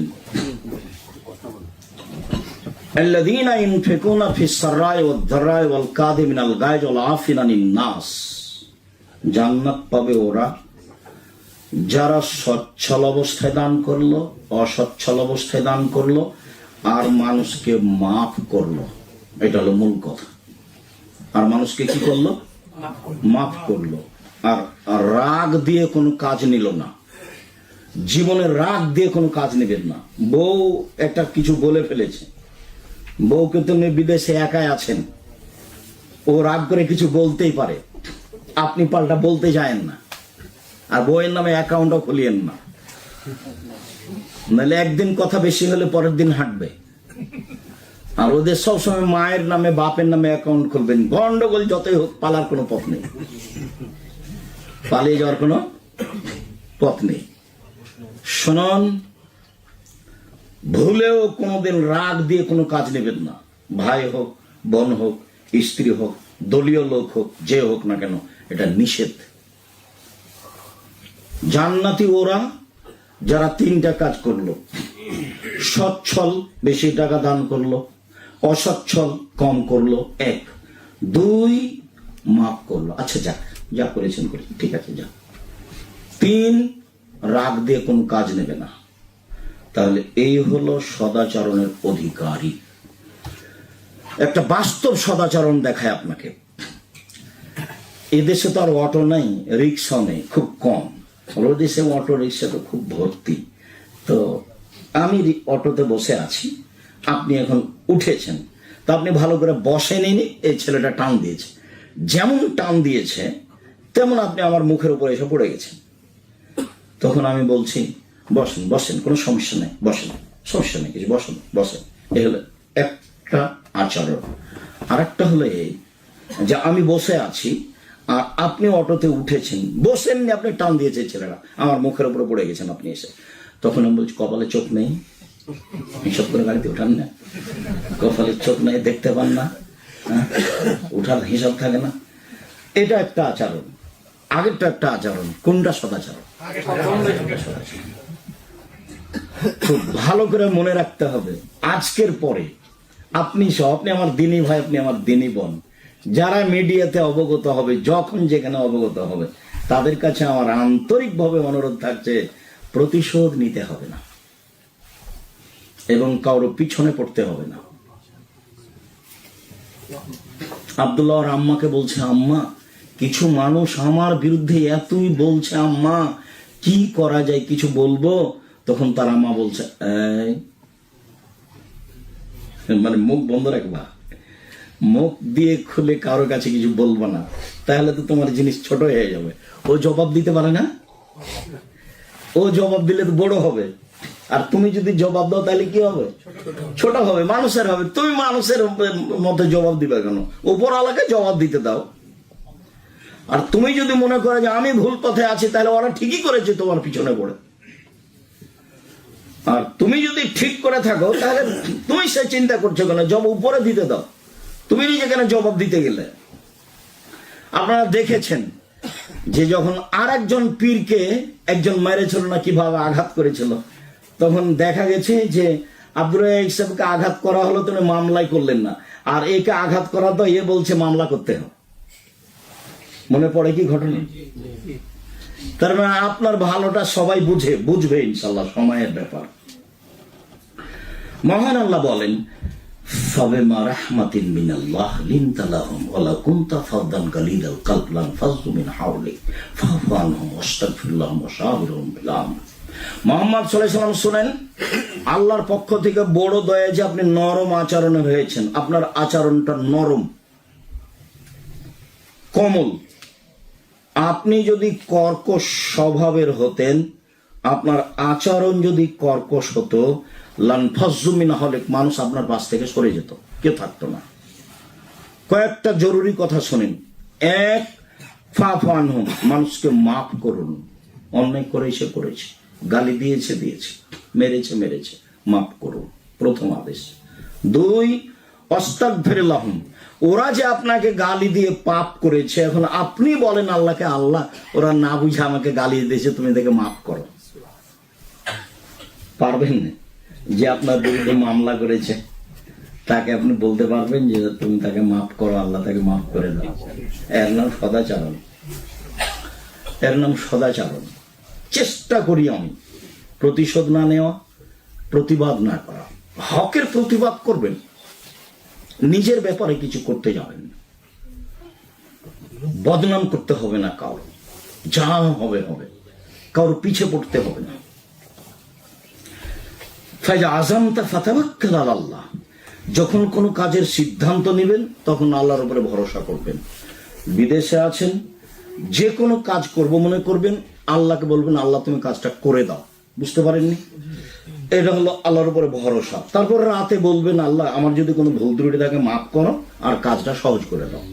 আল্লাযীনা ইউনফিকুনা ফিস সাররাই ওয়াদ দাররাই ওয়াল কাযিমিনাল গায়জ ওয়াল আফিনা আনিন নাস, জান্নাত পাবে ওরা যারা সচ্ছল অবস্থায় দান করলো, অসচ্ছল অবস্থায় দান করলো, আর মানুষকে মাফ করলো। এটা হলো মূল কথা। আর মানুষকে কি করলো? মাফ করলো। আর রাগ দিয়ে কোনো কাজ নিল না, জীবনে রাগ দিয়ে কোনো কাজ নেবেন না। বউ একটা কিছু বলে ফেলেছে, বউকে তুমি বিদেশে একাই আছেন, ও রাগ করে কিছু বলতেই পারে, আপনি পাল্টা বলতে যায়েন না। আর বউয়ের নামে অ্যাকাউন্টও খুলিয়েন না, নাহলে একদিন কথা বেশি হলে পরের দিন হাঁটবে। আর ওদের সবসময় মায়ের নামে বাপের নামে অ্যাকাউন্ট খুলবেন, গন্ডগোল যতই হোক পালার কোনো পথ নেই, পালিয়ে যাওয়ার কোনো পথ নেই। শুনুন, ভুলেও কোনোদিন রাগ দিয়ে কোনো কাজ নেবেন না। ভাই হোক, বোন হোক, স্ত্রী হোক, দলীয় লোক হোক, যে হোক না কেন, এটা নিষেধ। জান্নাতি ওরা যারা তিনটা কাজ করলো, সচ্ছল বেশি টাকা দান করলো, অসচ্ছল কম করলো, 1, 2 মাফ করলো, আচ্ছা যাক, যা করেছেন করেছেন, ঠিক আছে যাক, 3 রাগ দিয়ে কোন কাজ নেবে না। তাহলে এই হলো সদাচরণের অধিকারী। একটা বাস্তব সদাচরণ দেখায় আপনাকে। এদেশে তো আর অটো নাই, রিক্সা নেই, খুব কম। দেশে অটো রিক্সা তো খুব ভর্তি। তো আমি অটোতে বসে আছি, আপনি এখন উঠেছেন, তো আপনি ভালো করে বসেনি, এই ছেলেটা টান দিয়েছে, যেমন টান দিয়েছে তেমন আপনি আমার মুখের উপরে এসে পড়ে গেছেন। তখন আমি বলছি বসেন বসেন, কোনো সমস্যা নেই, বসেন, সমস্যা নেই কিছু, বসেন বসেন। এই হলো একটা আচরণ। আর একটা হলো এই যে আমি বসে আছি আর আপনি অটোতে উঠেছেন, বসেননি, আপনি টান দিয়েছে ছেলেরা, আমার মুখের উপরে পড়ে গেছেন আপনি এসে। তখন আমি বলছি কপালে চোখ নেই, হিসাব করে গাড়িতে উঠান না, কপালে চোখ নেই, দেখতে পান না, উঠার হিসাব থাকে না। এটা একটা আচরণ। আগেরটা একটা আচরণ। কোনটা সদাচরণ? খুব ভালো করে মনে রাখতে হবে। আজকের পরে আপনি আমার দিনী ভাই, আপনি আমার দিনী বোন, যারা মিডিয়াতে অবগত হবে, যখন যেখানে অবগত হবে, তাদের কাছে আমার আন্তরিকভাবে অনুরোধ থাকছে, প্রতিশোধ নিতে হবে না এবং কারো পিছনে পড়তে হবে না। আব্দুল্লাহর আম্মাকে বলছে, আম্মা কিছু মানুষ আমার বিরুদ্ধে এতই বলছে, আম্মা কি করা যায়, কিছু বলবো? তখন তার আম্মা বলছে, মানে মুখ বন্ধ রাখবা, মুখ দিয়ে খুলে কারোর কাছে কিছু বলবো না, তাহলে তো তোমার জিনিস ছোট হয়ে যাবে। ও জবাব দিতে পারে না, ও জবাব দিলে তো বড় হবে, আর তুমি যদি জবাব দাও তাহলে কি হবে? ছোট হবে, মানুষের হবে। তুমি মানুষের মধ্যে জবাব দিবে কেন? উপর আলাকে জবাব দিতে দাও। আর তুমি যদি মনে করো যে আমি ভুল পথে আছি, তাহলে ওরা ঠিকই করেছে তোমার পিছনে পড়ে। আর তুমি যদি ঠিক করে থাকো, তাহলে তুমি সে চিন্তা করছো কেন? জবাব উপরে দিতে দাও, তুমি নিজে কেন জবাব দিতে গেলে? আপনারা দেখেছেন যে যখন আর একজন পীরকে একজন মেরেছিল না, কিভাবে আঘাত করেছিল, তখন দেখা গেছে যে আব্দুর রাজ্জাক সাহেবকে আঘাত করা হলো, তুমি মামলাই করলেন না, আর একে আঘাত করা তো এ বলছে মামলা করতে হবে। মনে পড়ে কি ঘটনা? তার মানে আপনার ভালোটা সবাই বুঝবে ইনশাল্লাহ, সময়ের ব্যাপার। মহান আল্লাহ বলেন, ফাবিমা রাহমাতিন মিনাল্লাহ লিনতা লাহুম ওয়ালা কুনতা ফাদদান গালিদাল কলব লানফাযু মিন হাওলিক ফাফু আনহুম ওয়াস্তাগফির লাহুম ওয়াশাবিরহুম বিল আমর। মুহাম্মদ সাল্লাল্লাহু আলাইহি ওয়াসাল্লাম শুনেন, আল্লাহর পক্ষ থেকে বড় দয়া যে আপনি নরম আচরণে হয়েছেন। আপনার আচরণটা নরম, কোমল। আপনি যদি কর্কশ স্বভাবের হতেন, আপনার আচরণ যদি কর্কশ হতো, লানফাযু মিন হাওলিক, মানুষ আপনার পাশ থেকে সরে যেত, কেউ থাকতো না। কয়েকটা জরুরি কথা শুনেন। 1, ফাফু আনহুম, মানুষকে মাফ করুন, অন্যায় করে সে করেছে, গালি দিয়েছে, মেরেছে, মাফ করুন, প্রথম আদেশ। 2, আস্তাগফিরুল্লাহুম, ওরা যে আপনাকে গালি দিয়ে পাপ করেছে, এখন আপনি বলেন আল্লাহকে, আল্লাহ ওরা না বুঝে আমাকে গালি দিয়েছে, তুমি তাকে মাফ করো। পারবেন না? যে আপনার বিরুদ্ধে মামলা করেছে তাকে আপনি বলতে পারবেন যে তুমি তাকে মাফ করো, আল্লাহ তাকে মাফ করে দাও? এর নাম সদাচারণ। চেষ্টা করি আমি প্রতিশোধ না নেওয়া, প্রতিবাদ না করা। হকের প্রতিবাদ করবেন, নিজের ব্যাপারে কিছু করতে যাবেন না, বদনাম করতে হবে না কারো, যা হবে হবে, কারোর পিছে পড়তে হবে না। ফাইজা আযামতা ফাতাওয়াক্কাল আলাল্লাহ, যখন কোনো কাজের সিদ্ধান্ত নেবেন তখন আল্লাহর উপরে ভরসা করবেন। বিদেশে আছেন, যে কোনো কাজ করব মনে করবেন, আল্লাহকে বলবেন আল্লাহ তুমি কাজটা করে দাও। বুঝতে পারেননি? এটা হলো আল্লাহর উপরে ভরসা। তারপর রাতে বলবেন আল্লাহ আমার যদি কোনো ভুল ত্রুটি থাকে মাফ করো আর কাজটা সহজ করে দাও।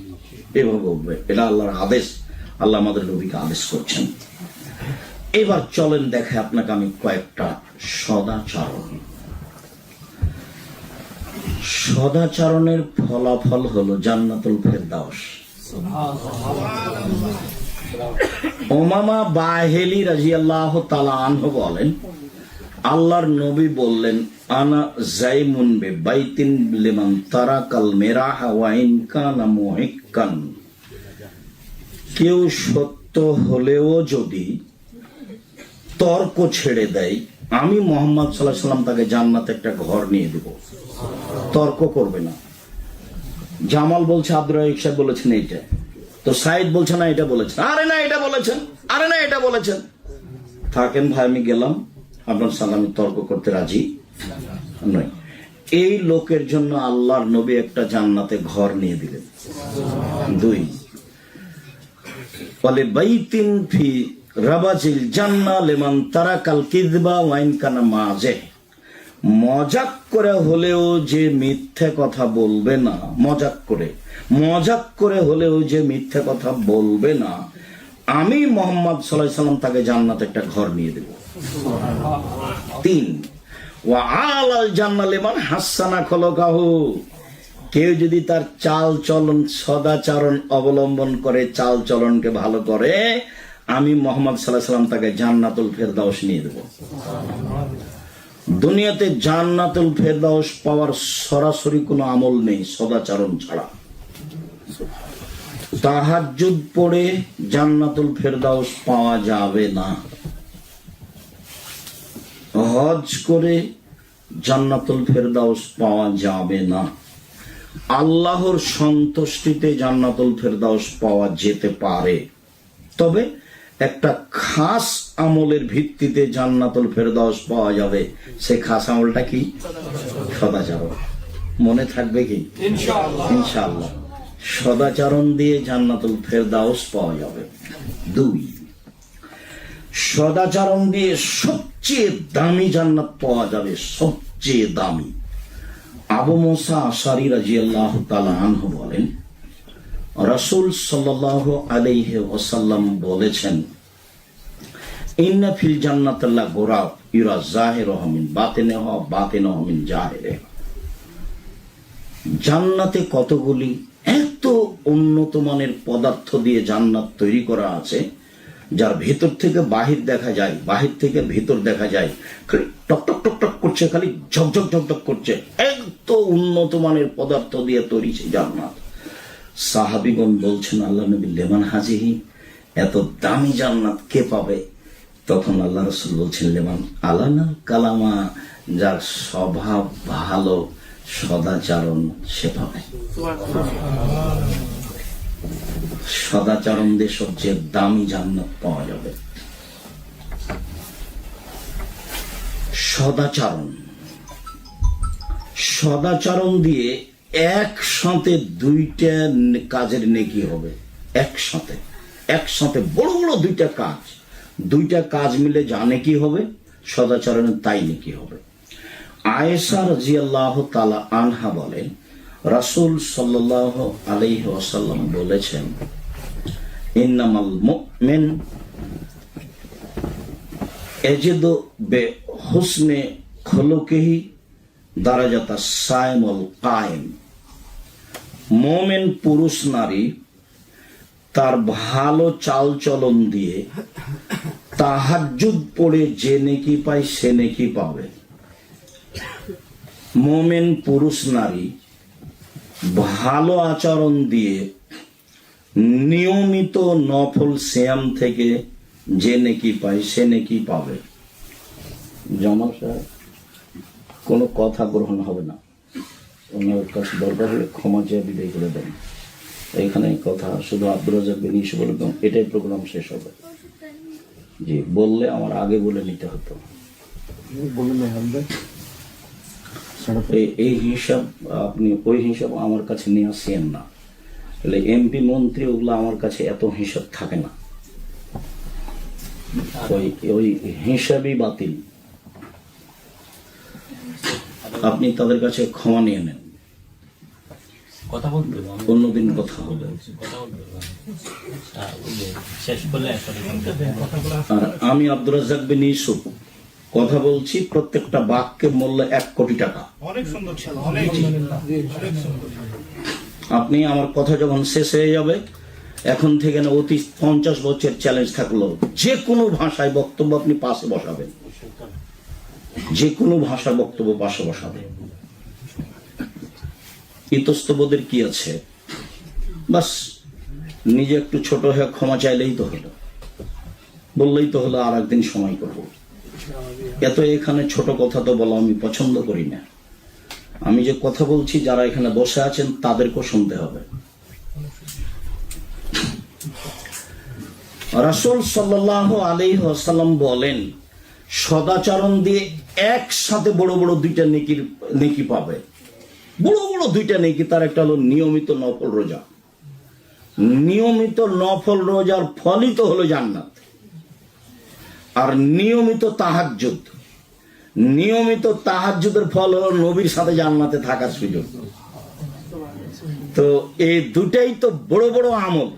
এভাবে বলবে, এটা আল্লাহর আদেশ। আল্লাহ আমাদের নবীকে আদেশ করছেন। এবার চলেন দেখে আপনাকে আমি কয়েকটা সদাচরণের ফলাফল হলো জান্নাতুল ফেরদাউস। উমামা বাহিলি রাদিয়াল্লাহু তাআলা আনহু বলেন, আল্লাহর নবী বললেন, আনা যাইমুন বিবাইতিন লিমান তারাকাল মিরাহা ওয়া ইন কানা মুহিক্কান, কেউ সত্য হলেও যদি তর্ক ছেড়ে দেয়, আমি মুহাম্মদ সাল্লাল্লাহু আলাইহি ওয়াসাল্লাম তাকে জান্নাতে একটা ঘর নিয়ে দেব। তর্ক করবে না। জামাল বলছে আব্দুর রাজ্জাক সাহেব বলেছেন এইটা, তো সাইদ বলছে না এটা বলেছেন, আরে না এটা বলেছেন, থাকেন ভাই আমি গেলাম, আপনার সাথে আমি তর্ক করতে রাজি নই। এই লোকের জন্য আল্লাহর নবী একটা জান্নাতে ঘর নিয়ে দিলেন। 2, বলে বাইতিন ফি রাবাজিল জান্নাহ লিমান তারাকাল কিযবা ওয়া ইন কানা মাযিহ, মজাক করে হলেও যে মিথ্যে কথা বলবে না, মজাক করে হলেও যে মিথ্যে কথা বলবে না, আমি মুহাম্মদ সাল্লাল্লাহু আলাইহি ওয়াসাল্লাম তাকে জান্নাতে একটা ঘর নিয়ে দেব। 3, ওয়া আলাল জান্নাহ লিমান হাসানা খলকাহু, কেউ যদি তার চাল চলন সদাচরণ অবলম্বন করে, চাল চলনকে ভালো করে, আমি মুহাম্মদ সাল্লাল্লাহু আলাইহি ওয়াসাল্লাম তাকে জান্নাতুল ফেরদাউস নিয়ে দেব। দুনিয়াতে জান্নাতুল ফেরদাউস পাওয়ার সরাসরি কোনো আমল নেই সদাচরণ ছাড়া। তাহাজ্জুদ পড়ে জান্নাতুল ফেরদাউস পাওয়া যাবে না, হজ করে জান্নাতুল ফেরদাউস পাওয়া যাবে না, আল্লাহর সন্তুষ্টিতে জান্নাতুল ফেরদাউস পাওয়া যেতে পারে, তবে একটা খাস আমলের ভিত্তিতে জান্নাতুল ফেরদাউস পাওয়া যাবে। সে খাস আমলটা কি? সদাচরণ। মনে থাকবে কি? ইনশাআল্লাহ সদাচরণ দিয়ে জান্নাতুল ফেরদাউস পাওয়া যাবে। 2, সদাচরণ দিয়ে সবচেয়ে দামি জান্নাত পাওয়া যাবে, সবচেয়ে দামি। আবু মুসা আশআরী রাদিয়াল্লাহু তাআলা আনহু বলেন, রাসূল সাল্লাল্লাহু আলাইহি ওয়াসাল্লাম বলেছেন, ইন্না ফিল জান্নাতি লা গুরাব ইরা যাহিরুহু মিন বাতিনিহা বাতিনুহু মিন জাহিরিহা, জান্নাতে কতগুলি এত উন্নত মানের পদার্থ দিয়ে জান্নাত তৈরি করা আছে, যার ভেতর থেকে বাহির দেখা যায়, বাহির থেকে ভেতর দেখা যায়, খালি টক টক টক টক করছে, খালি ঝকঝক ঝকঝক করছে, এত উন্নত মানের পদার্থ দিয়ে তৈরি সেই জান্নাত। সাহাবীগণ বলছেন, আল্লাহ নবী লেমান হাজিহি, এত দামি জান্নাত কে পাবে? তখন আল্লাহ রাসূল বলছেন, লেমান আলানা কালামা, যার স্বভাব ভালো, সদাচরণ, সে পাবে। সদাচরণ দিয়ে সবচেয়ে দামি জান্নাত পাওয়া যাবে। সদাচরণ দিয়ে একসাথে 2টা কাজের নেকি হবে। একসাথে বড় বড় 2টা কাজ মিলে যা নেকি হবে, সদাচরণের তাই নেকি হবে। আয়েশা রাদিয়াল্লাহু তাআলা আনহা বলেন, রাসূল সাল্লাল্লাহু আলাইহি ওয়াসাল্লাম বলেছেন, ইন্নামাল মুমিন এজিদু বে হুসনে খলুকিহি দারাজাতা সাইমুল কায়েম। মুমিন পুরুষ নারী তার ভালো চালচলন দিয়ে তাহাজ্জুদ পড়ে যে নেকি পায় সে নেকি পাবে। মুমিন পুরুষ নারী ভালো আচরণ দিয়ে নিয়মিত নফল সিয়াম থেকে যে নেকি পায় সে নেকি পাবে। জামাল সাহেব, কোনো কথা গ্রহণ হবে না, ওনার কাছে দরকার হলে ক্ষমা চেয়ে বিদায় করে দেন। এখানে কথা শুধু আব্দুর রাজ্জাক বিন ইউসুফ বলে দেন, এটাই প্রোগ্রাম শেষ হবে। জি, বললে আমার আগে বলে নিতে হতো। এই হিসাব আপনি ওই হিসাব আমার কাছে নিয়ে আসেন না, তাহলে এমপি মন্ত্রী ওগুলো আমার কাছে এত হিসাব থাকে না, ওই হিসাবই বাতিল। আপনি তাদের কাছে ক্ষমা নিয়ে নেন, কথা বলতে অন্যদিন কথা হবে। শেষ করলে আর আমি আব্দুর রাজ্জাক বিন ইউসুফ কথা বলছি, প্রত্যেকটা বাক্যের মূল্য 1 কোটি টাকা। অনেক সুন্দর ছিল, অনেক সুন্দর। আপনি আমার কথা যখন শেষ হয়ে যাবে, এখন থেকে না অতি 50 বছর চ্যালেঞ্জ থাকলো, যে কোনো ভাষায় বক্তব্য আপনি পাশে বসাবেন, যে কোনো ভাষা বক্তব্য পাশে বসাবেন। ইতস্তবোধের কি আছে, বাস নিজে একটু ছোট হয়ে ক্ষমা চাইলেই তো হলো, বললেই তো হলো আর একদিন সময় করবো। এত এখানে ছোট কথা তো বলা আমি পছন্দ করি না। আমি যে কথা বলছি যারা এখানে বসে আছেন তাদেরকেও শুনতে হবে। রাসূল সাল্লাল্লাহু আলাইহি ওয়াসাল্লাম বলেন, সদাচরণ দিয়ে একসাথে বড় বড় 2টা নেকি পাবে। বড় বড় 2টা নেকি, তার একটা হলো নিয়মিত নফল রোজা। নিয়মিত নফল রোজার ফলই তো হলো জান্নাত। আর নিয়মিত তাহাজ্জুদ, নিয়মিত তাহাজ্জুদের ফল হলো নবীর সাথে জান্নাতে থাকার সুযোগ। তো এই 2টাই তো বড় বড় আমল।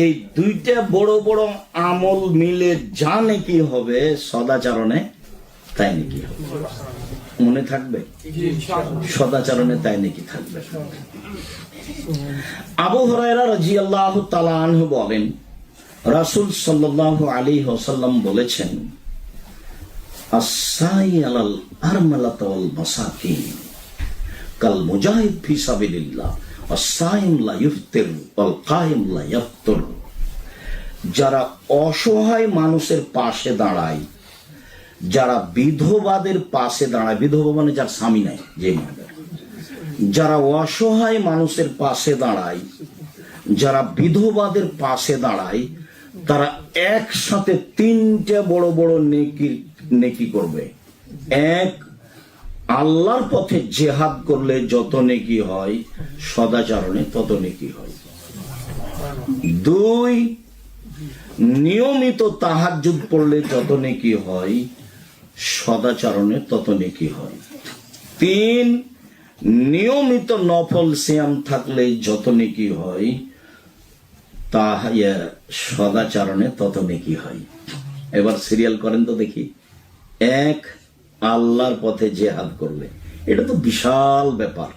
এই 2টা বড় বড় আমল মিলে যা নাকি হবে সদাচরণে তাই নাকি হবে। মনে থাকবে, সদাচরণে তাই নাকি থাকবে। আবু হুরায়রা রাদিয়াল্লাহু তাআলা আনহু বলেন, রাসূল সাল্লাল্লাহু আলাইহি ওয়াসাল্লাম বলেছেন, আস-সাই আলাল আরমালাতি ওয়াল মাসাকিন কাল মুজাহিদ ফি সাবিলিল্লাহ, আস-সাইম লা ইফতির ওয়াল কায়েম লা ইয়াফতুর। যারা অসহায় মানুষের পাশে দাঁড়ায়, যারা বিধবাদের পাশে দাঁড়ায়, বিধবা মানে যার স্বামী নাই, যে মহিলা, যারা অসহায় মানুষের পাশে দাঁড়ায়, যারা বিধবাদের পাশে দাঁড়ায়, তারা একসাথে 3টা বড় বড় নেকি করবে। 1, আল্লাহর পথে জিহাদ করলে যত নেকি হয়, সদাচরণে তত নেকি হয়। 2, নিয়মিত তাহাজ্জুদ পড়লে যত নেকি হয়, সদাচরণে তত নেকি হয়। 3, নিয়মিত নফল সিয়াম থাকলে যত নেকি হয়, তা সদাচরণে তত নেকি হয়। এবার সিরিয়াল করেন তো দেখি। 1, আল্লাহর পথে জিহাদ করলে, এটা তো বিশাল ব্যাপার।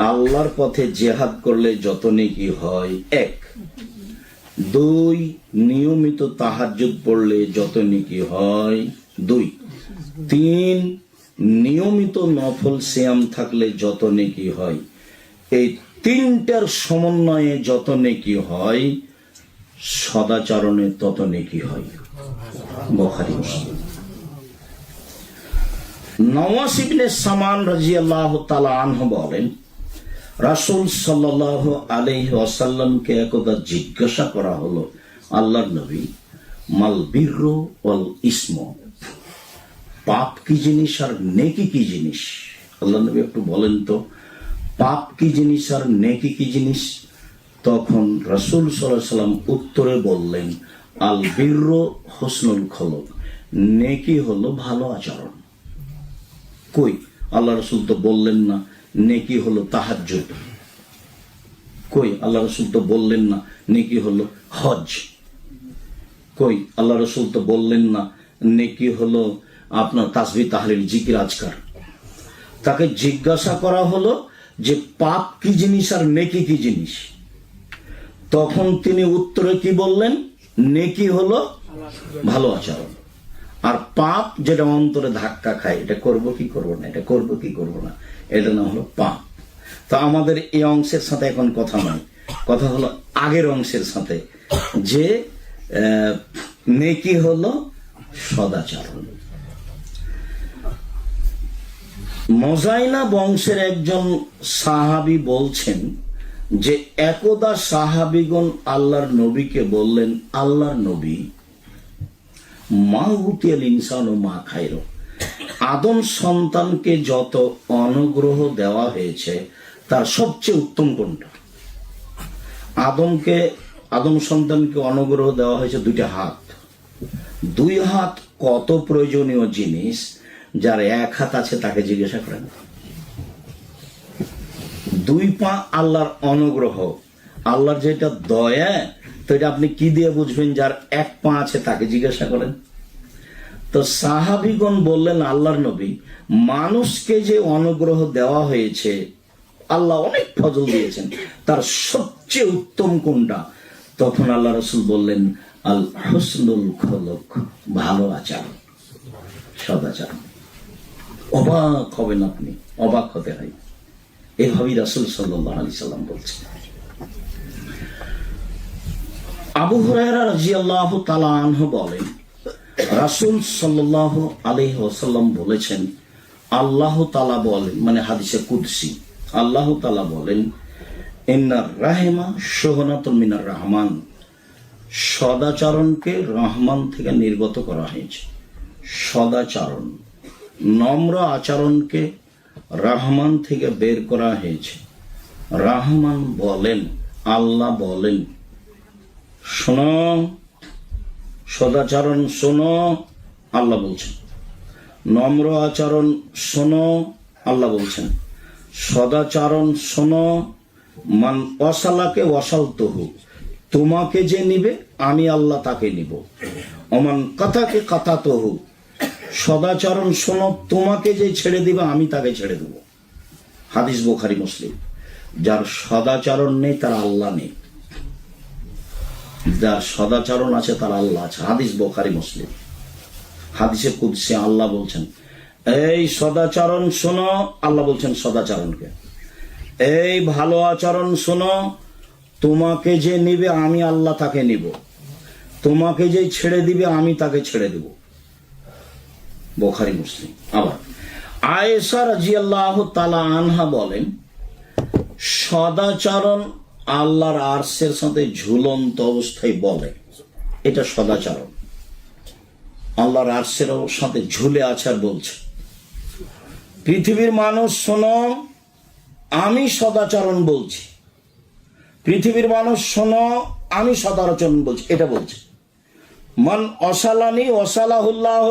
আল্লাহর পথে জিহাদ করলে যত নেকি হয় 1। 2, নিয়মিত তাহাজ্জুদ পড়লে যত নেকি হয় 2। 3, নিয়মিত নফল সিয়াম থাকলে যত নেকি হয়। এই 3টার সমন্বয়ে যত নেকি হয়, সদাচরণে তত নেকি হয়। বুখারী মুসলিম। নওয়াস ইবনে সামান রাদিয়াল্লাহু তাআলা আনহু বলেন, রাসূল সাল্লাল্লাহু আলাইহি ওয়াসাল্লামকে একদা জিজ্ঞাসা করা হলো, আল্লাহর নবী, মাল বিররু ওয়াল ইসমু, পাপ কি জিনিস আর নেকি কি জিনিস? আল্লাহর নবী একটু বলেন তো, পাপ কি জিনিস আর নেকি কি জিনিস? তখন রাসূল সাল্লাল্লাহু আলাইহি ওয়াসাল্লাম উত্তরে বললেন, আল বিররু হুসনুল খুলুক, নেকি হলো ভালো আচরণ। কই, আল্লাহ রাসূল তো বললেন না নেকি হলো তাহাজ্জুদ। কই, আল্লাহ রাসূল তো বললেন না নেকি হলো হজ। কই আল্লাহ রসুল তো বললেন না নেকি হলো আপনার তাসবিহ তাহলিল জিকির আজকার। তাকে জিজ্ঞাসা করা হলো যে পাপ কি জিনিস আর নেকি কি জিনিস। তখন তিনি উত্তরে কি বললেন, নেকি হলো ভালো আচরণ, আর পাপ যেটা অন্তরে ধাক্কা খায়, এটা করব কি করব না, এটা করব কি করব না, এটা না হলো পাপ। তা আমাদের এই অংশের সাথে এখন কথা নয়, কথা হলো আগের অংশের সাথে, যে নেকি হলো সদাচরণ। মজাইনা বংশের একজন সাহাবী বলছেন যে একদা সাহাবীগণ আল্লাহর নবীকে বললেন, আল্লাহর নবী, মা উতিয়াল ইনসান ও মা খাইর, আদম সন্তানকে যত অনুগ্রহ দেওয়া হয়েছে তার সবচেয়ে উত্তম কোনটা? আদম সন্তানকে অনুগ্রহ দেওয়া হয়েছে দুইটা হাত। দুই হাত কত প্রয়োজনীয় জিনিস, যার এক হাত আছে তাকে জিজ্ঞাসা করেন। দুই পা আল্লাহর অনুগ্রহ, আল্লাহর যেটা দয়া, তো এটা আপনি কি দিয়ে বুঝবেন? যার এক পা আছে তাকে জিজ্ঞাসা করেন। তো সাহাবীগণ বললেন, আল্লাহর নবী, মানুষকে যে অনুগ্রহ দেওয়া হয়েছে, আল্লাহ অনেক ফজল দিয়েছেন, তার সবচেয়ে উত্তম কোনটা? তখন আল্লাহ রসুল বললেন, আল হুসনুল খুলুক, ভালো আচরণ, সদাচরণ। অবাক হবেন আপনি, অবাক হতে হয়। এভাবেই রাসূল সাল্লাল্লাহু আলাইহি সাল্লাম বলছেন। আবু হুরায়রা রাদিয়াল্লাহু তাআলা আনহু বলেন, রাসূল সাল্লাল্লাহু আলাইহি ওয়াসাল্লাম বলেছেন, আল্লাহ তাআলা বলেন, মানে হাদিসে কুদসি, আল্লাহ তাআলা বলেন, ইন্নার রাহিমা শুহনাতুন মিনার রহমান, সদাচরণকে রহমান থেকে নির্গত করা হয়েছে। সদাচরণ, নম্র আচরণকে রহমান থেকে বের করা হয়েছে। রহমান বলেন, আল্লাহ বলেন, শোনো সদাচরণ, শোনো, আল্লাহ বলছেন। নম্র আচরণ শোনো, আল্লাহ বলছেন। সদাচরণ শোনো, মান ওয়াসালাকে ওয়াসালতুহু, তোমাকে যে নিবে আমি আল্লাহ তাকে নিব। অমান কাতাকে কাতাতুহু, সদাচরণ শোনো, তোমাকে যে ছেড়ে দিবে আমি তাকে ছেড়ে দেব। হাদিস বুখারী মুসলিম। যার সদাচরণ নেই তার আল্লাহ নেই, যার সদাচরণ আছে তার আল্লাহ আছে। হাদিস বুখারী মুসলিম। হাদিসে কুদসি আল্লাহ বলছেন, এই সদাচরণ শোনো, আল্লাহ বলছেন সদাচরণকে, এই ভালো আচরণ শোনো, তোমাকে যে নিবে আমি আল্লাহ তাকে নিব, তোমাকে যে ছেড়ে দিবে আমি তাকে ছেড়ে দেব। বুখারী মুসলিম। আবার আয়েশা রাদিয়াল্লাহু তাআলা আনহা বলেন, সদাচরণ আল্লাহর আরশের সাথে ঝুলন্ত অবস্থায় বলে, এটা সদাচরণ। আল্লাহর আরশের সাথে ঝুলে আছে আর বলছে, পৃথিবীর মানুষ শোনো, আমি সদাচরণ বলছি, পৃথিবীর মানুষ শোনো, আমি সদাচরণ বলছি, এটা বলছে। মান অসালানি ওয়াসালাহুল্লাহ,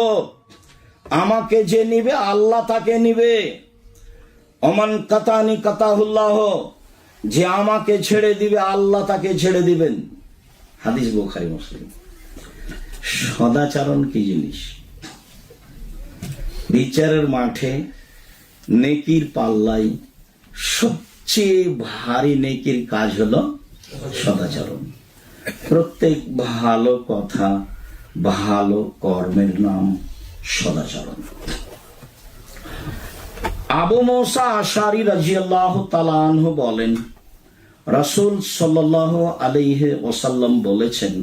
আমাকে যে নিবে আল্লাহ তাকে নিবে। অমান কাতানি কাতাহুল্লাহ, যে আমাকে ছেড়ে দিবে আল্লাহ তাকে ছেড়ে দিবেন। হাদিস বুখারী মুসলিম। সদাচরণ কি জিনিস? বিচারের মাঠে নেকির পাল্লাই সবচেয়ে ভারী নেকির কাজ হলো সদাচরণ। প্রত্যেক ভালো কথা, ভালো কর্মের নাম সদাচরণ। আবু মুসা আশআরী রাদিয়াল্লাহু তাআলা আনহু বলেন, রাসূল সাল্লাল্লাহু আলাইহি ওয়াসাল্লাম বলেছেন,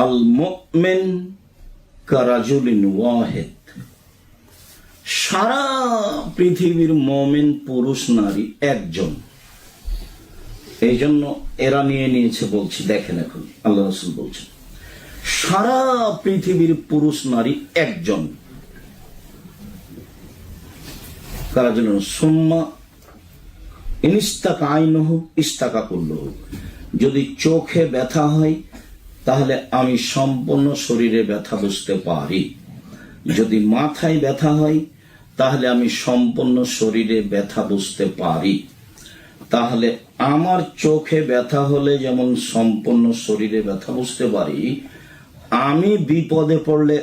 আল মুমিন কারাজুলিন ওয়াহিদ, সারা পৃথিবীর মুমিন পুরুষ নারী একজন। এই জন্য এরা নিয়েছে বলছি, দেখেন এখন আল্লাহ রাসূল বলছেন, সারা পৃথিবীর পুরুষ নারী একজন। কারাজুলিন সুম্মা ইনিস্তাকা আইনুহু ইস্তাকা কুল্লুহু, যদি চোখে ব্যথা হয় তাহলে আমি সম্পূর্ণ শরীরে ব্যথা বুঝতে পারি, যদি মাথায় ব্যথা হয় তাহলে আমি সম্পূর্ণ শরীরে ব্যথা বুঝতে পারি। তাহলে আমার চোখে ব্যথা হলে যেমন সম্পূর্ণ শরীরে ব্যথা বুঝতে পারি, আমি বিপদে পড়লে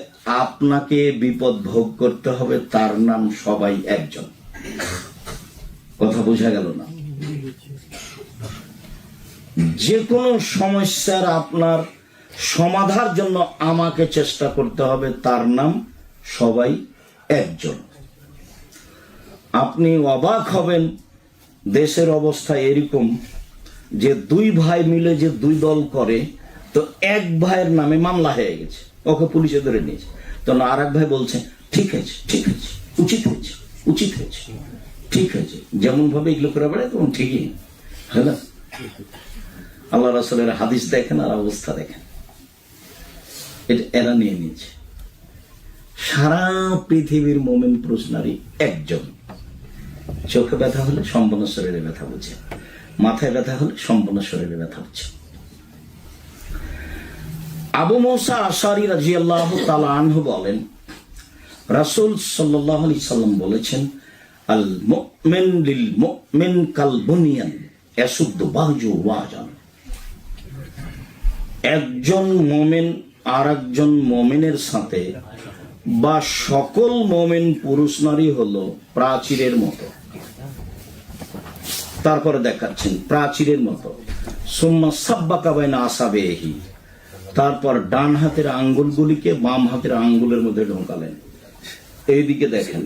আপনাকে বিপদ ভোগ করতে হবে, তার নাম সবাই একজন। কথা বোঝা গেল না? যে কোনো সমস্যার আপনার সমাধার জন্য আমাকে চেষ্টা করতে হবে, তার নাম সবাই একজন। আপনি অবাক হবেন, দেশের অবস্থা এরকম যে দুই ভাই মিলে যে দুই দল করে, তো এক ভাইয়ের নামে মামলা হয়ে গেছে, ওকে পুলিশে ধরে নিয়েছে, তো আর এক ভাই বলছে ঠিক আছে ঠিক আছে, উচিত হয়েছে উচিত হয়েছে, ঠিক আছে। যেমন ভাবে এগুলো করে বেড়ায় তখন ঠিকই, হ্যাঁ না? আল্লাহ রাসূলের হাদিস দেখেন আর অবস্থা দেখেন, এটা এরা নিয়ে নিয়েছে। সারা পৃথিবীর মুমিন পুরুষ নারী একজন। চোখে ব্যথা হলে সম্পূর্ণ শরীরে ব্যথা বুঝে, মাথায় ব্যথা হলে সম্পূর্ণ শরীরে ব্যথা বুঝে। আবু মুসা আশআরী রাদিয়াল্লাহু তাআলা আনহু বলেন, রাসূল সাল্লাল্লাহু আলাইহি সাল্লাম বলেছেন, আল মুমিন লিল মুমিন কাল বুনিয়ান ইয়াসুদ্দু বাহজু ওয়াজান। একজন মুমিন আর একজন মুমিনের সাথে বা সকল মুমিন পুরুষ নারী হলো প্রাচীরের মতো। তারপরে দেখাচ্ছেন প্রাচীরের মতো। সুম্মা সাব্বাকা বাইনা আসাবিহি, তারপর ডান হাতের আঙ্গুলগুলিকে বাম হাতের আঙ্গুলের মধ্যে ঢোকালেন। এইদিকে দেখেন,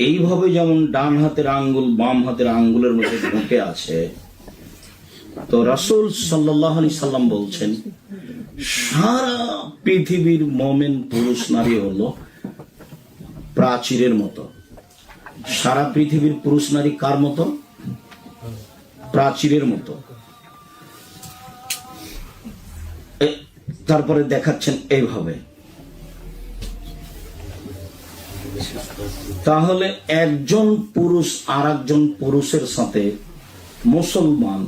এইভাবে যেমন ডান হাতের আঙ্গুল বাম হাতের আঙ্গুলের মধ্যে ঢুকে আছে, তো রাসূল সাল্লাল্লাহু আলাইহি সাল্লাম বলছেন সারা পৃথিবীর মুমিন পুরুষ নারী হলো প্রাচীরের মতো। সারা পৃথিবীর পুরুষ নারী কার মতো? প্রাচীরের মতো। তারপরে দেখাচ্ছেন এইভাবে। তাহলে একজন পুরুষ আর একজন পুরুষের সাথে মুসলমান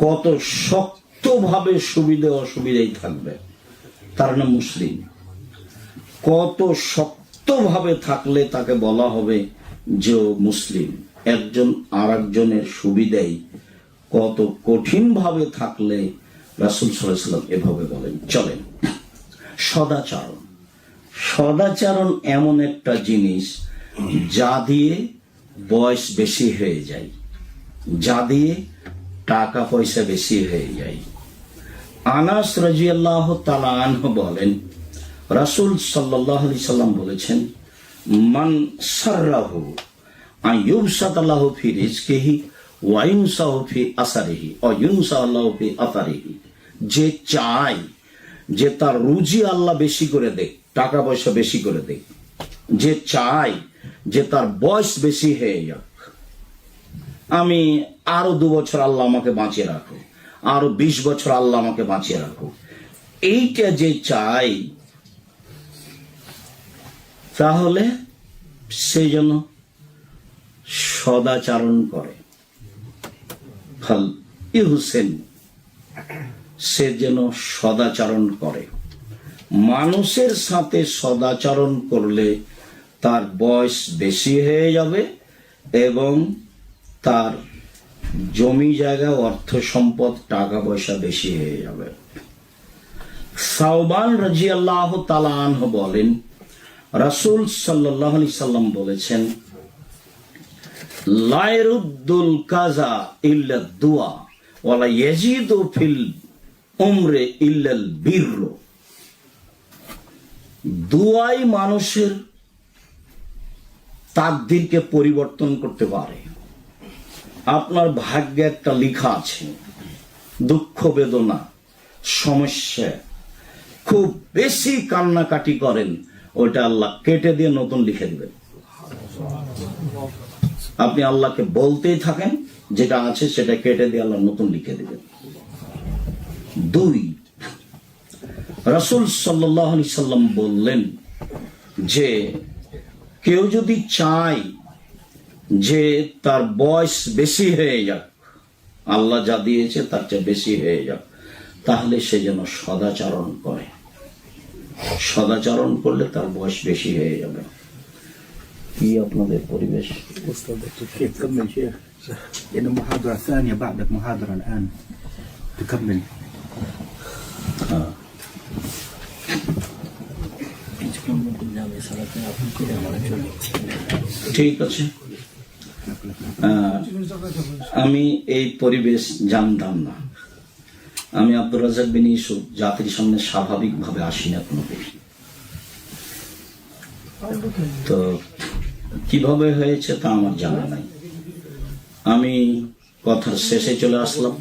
কত শক্তভাবে সুবিধে অসুবিধাই থাকবে, তার নাম মুসলিম। কত শক্তভাবে থাকলে তাকে বলা হবে যে মুসলিম। একজন আর একজনের সুবিধাই কত কঠিন ভাবে থাকলে রাসূল সাল্লাল্লাহু আলাইহি ওয়াসাল্লাম এভাবে বলেন। চলেন, সদাচরণ। সদাচরণ এমন একটা জিনিস যা দিয়ে বয়স বেশি হয়ে যায়, যা দিয়ে টাকা পয়সা বেশি হয়ে যায়। আনাস রাদিয়াল্লাহু তাআলা আনহু বলেন, রাসূল সাল্লাল্লাহু আলাইহি সাল্লাম বলেছেন, মান সাররাহু আইয়ুবসাতাল্লাহু ফি রিজকিহি ওয়া ইনসাহু ফি আসারিহি ওয়া ইনসাল্লাহু ফি আতারিহি। যে চায় যে তার রুজি আল্লাহ বেশি করে দেখ, টাকা পয়সা বেশি করে দেখ, যে চায় যে তার বয়স বেশি হয়ে যাক, আমি আরো 2 বছর আল্লাহ আমাকে বাঁচিয়ে রাখো, আরো 20 বছর আল্লাহ আমাকে বাঁচিয়ে রাখো, এইটা যে চাই, তাহলে সে যেন সদাচরণ করে। ফাল ইহসেন, সে যেন সদাচরণ করে। মানুষের সাথে সদাচরণ করলে তার বয়স বেশি হয়ে যাবে এবং তার জমি জায়গা অর্থ সম্পদ টাকা পয়সা বেশি হয়ে যাবে। সাওবান রাদিয়াল্লাহু তাআলা আনহু বলেন, রাসূল সাল্লাল্লাহু আলাইহি সাল্লাম বলেছেন, লা ইয়ারুদ্দুল কাযা ইল্লা দুআ ওয়া লা ইয়াজিদু ফিল উমরি ইল্লাল বিরর। দুআই মানুষের তাকদীরকে পরিবর্তন করতে পারে। আপনার ভাগ্যে একটা লেখা আছে, দুঃখ বেদনা সমস্যা, খুব বেশি কান্নাকাটি করেন, ওইটা আল্লাহ কেটে দিয়ে নতুন লিখে দিবেন। আপনি আল্লাহকে বলতেই থাকেন, যেটা আছে সেটা কেটে দিয়ে আল্লাহ নতুন লিখে দিবেন। 2, রাসূল সাল্লাল্লাহু আলাইহি সাল্লাম বললেন যে কেউ যদি চায় যে তার বয়স বেশি হয়ে যাক, আল্লাহ যা দিয়েছে তার চেয়ে বেশি হয়ে যাক, তাহলে সে যেন সদাচরণ করে। সদাচরণ করলে তার বয়স বেশি হয়ে যাবে। কি আপনাদের পরিবেশ? شيخ كمل شيخ لأن المحاضرة الثانية بعدك محاضرة الآن تكمل ঠিক আছে। আমি এই পরিবেশ জানতাম না। আমি আব্দুর রাজ্জাক বিন ইউসুফ জাতির সামনে স্বাভাবিকভাবে আসি না কোনোদিন। তো কিভাবে হয়েছে তা আমার জানা নাই। আমি কথার শেষে চলে আসলাম।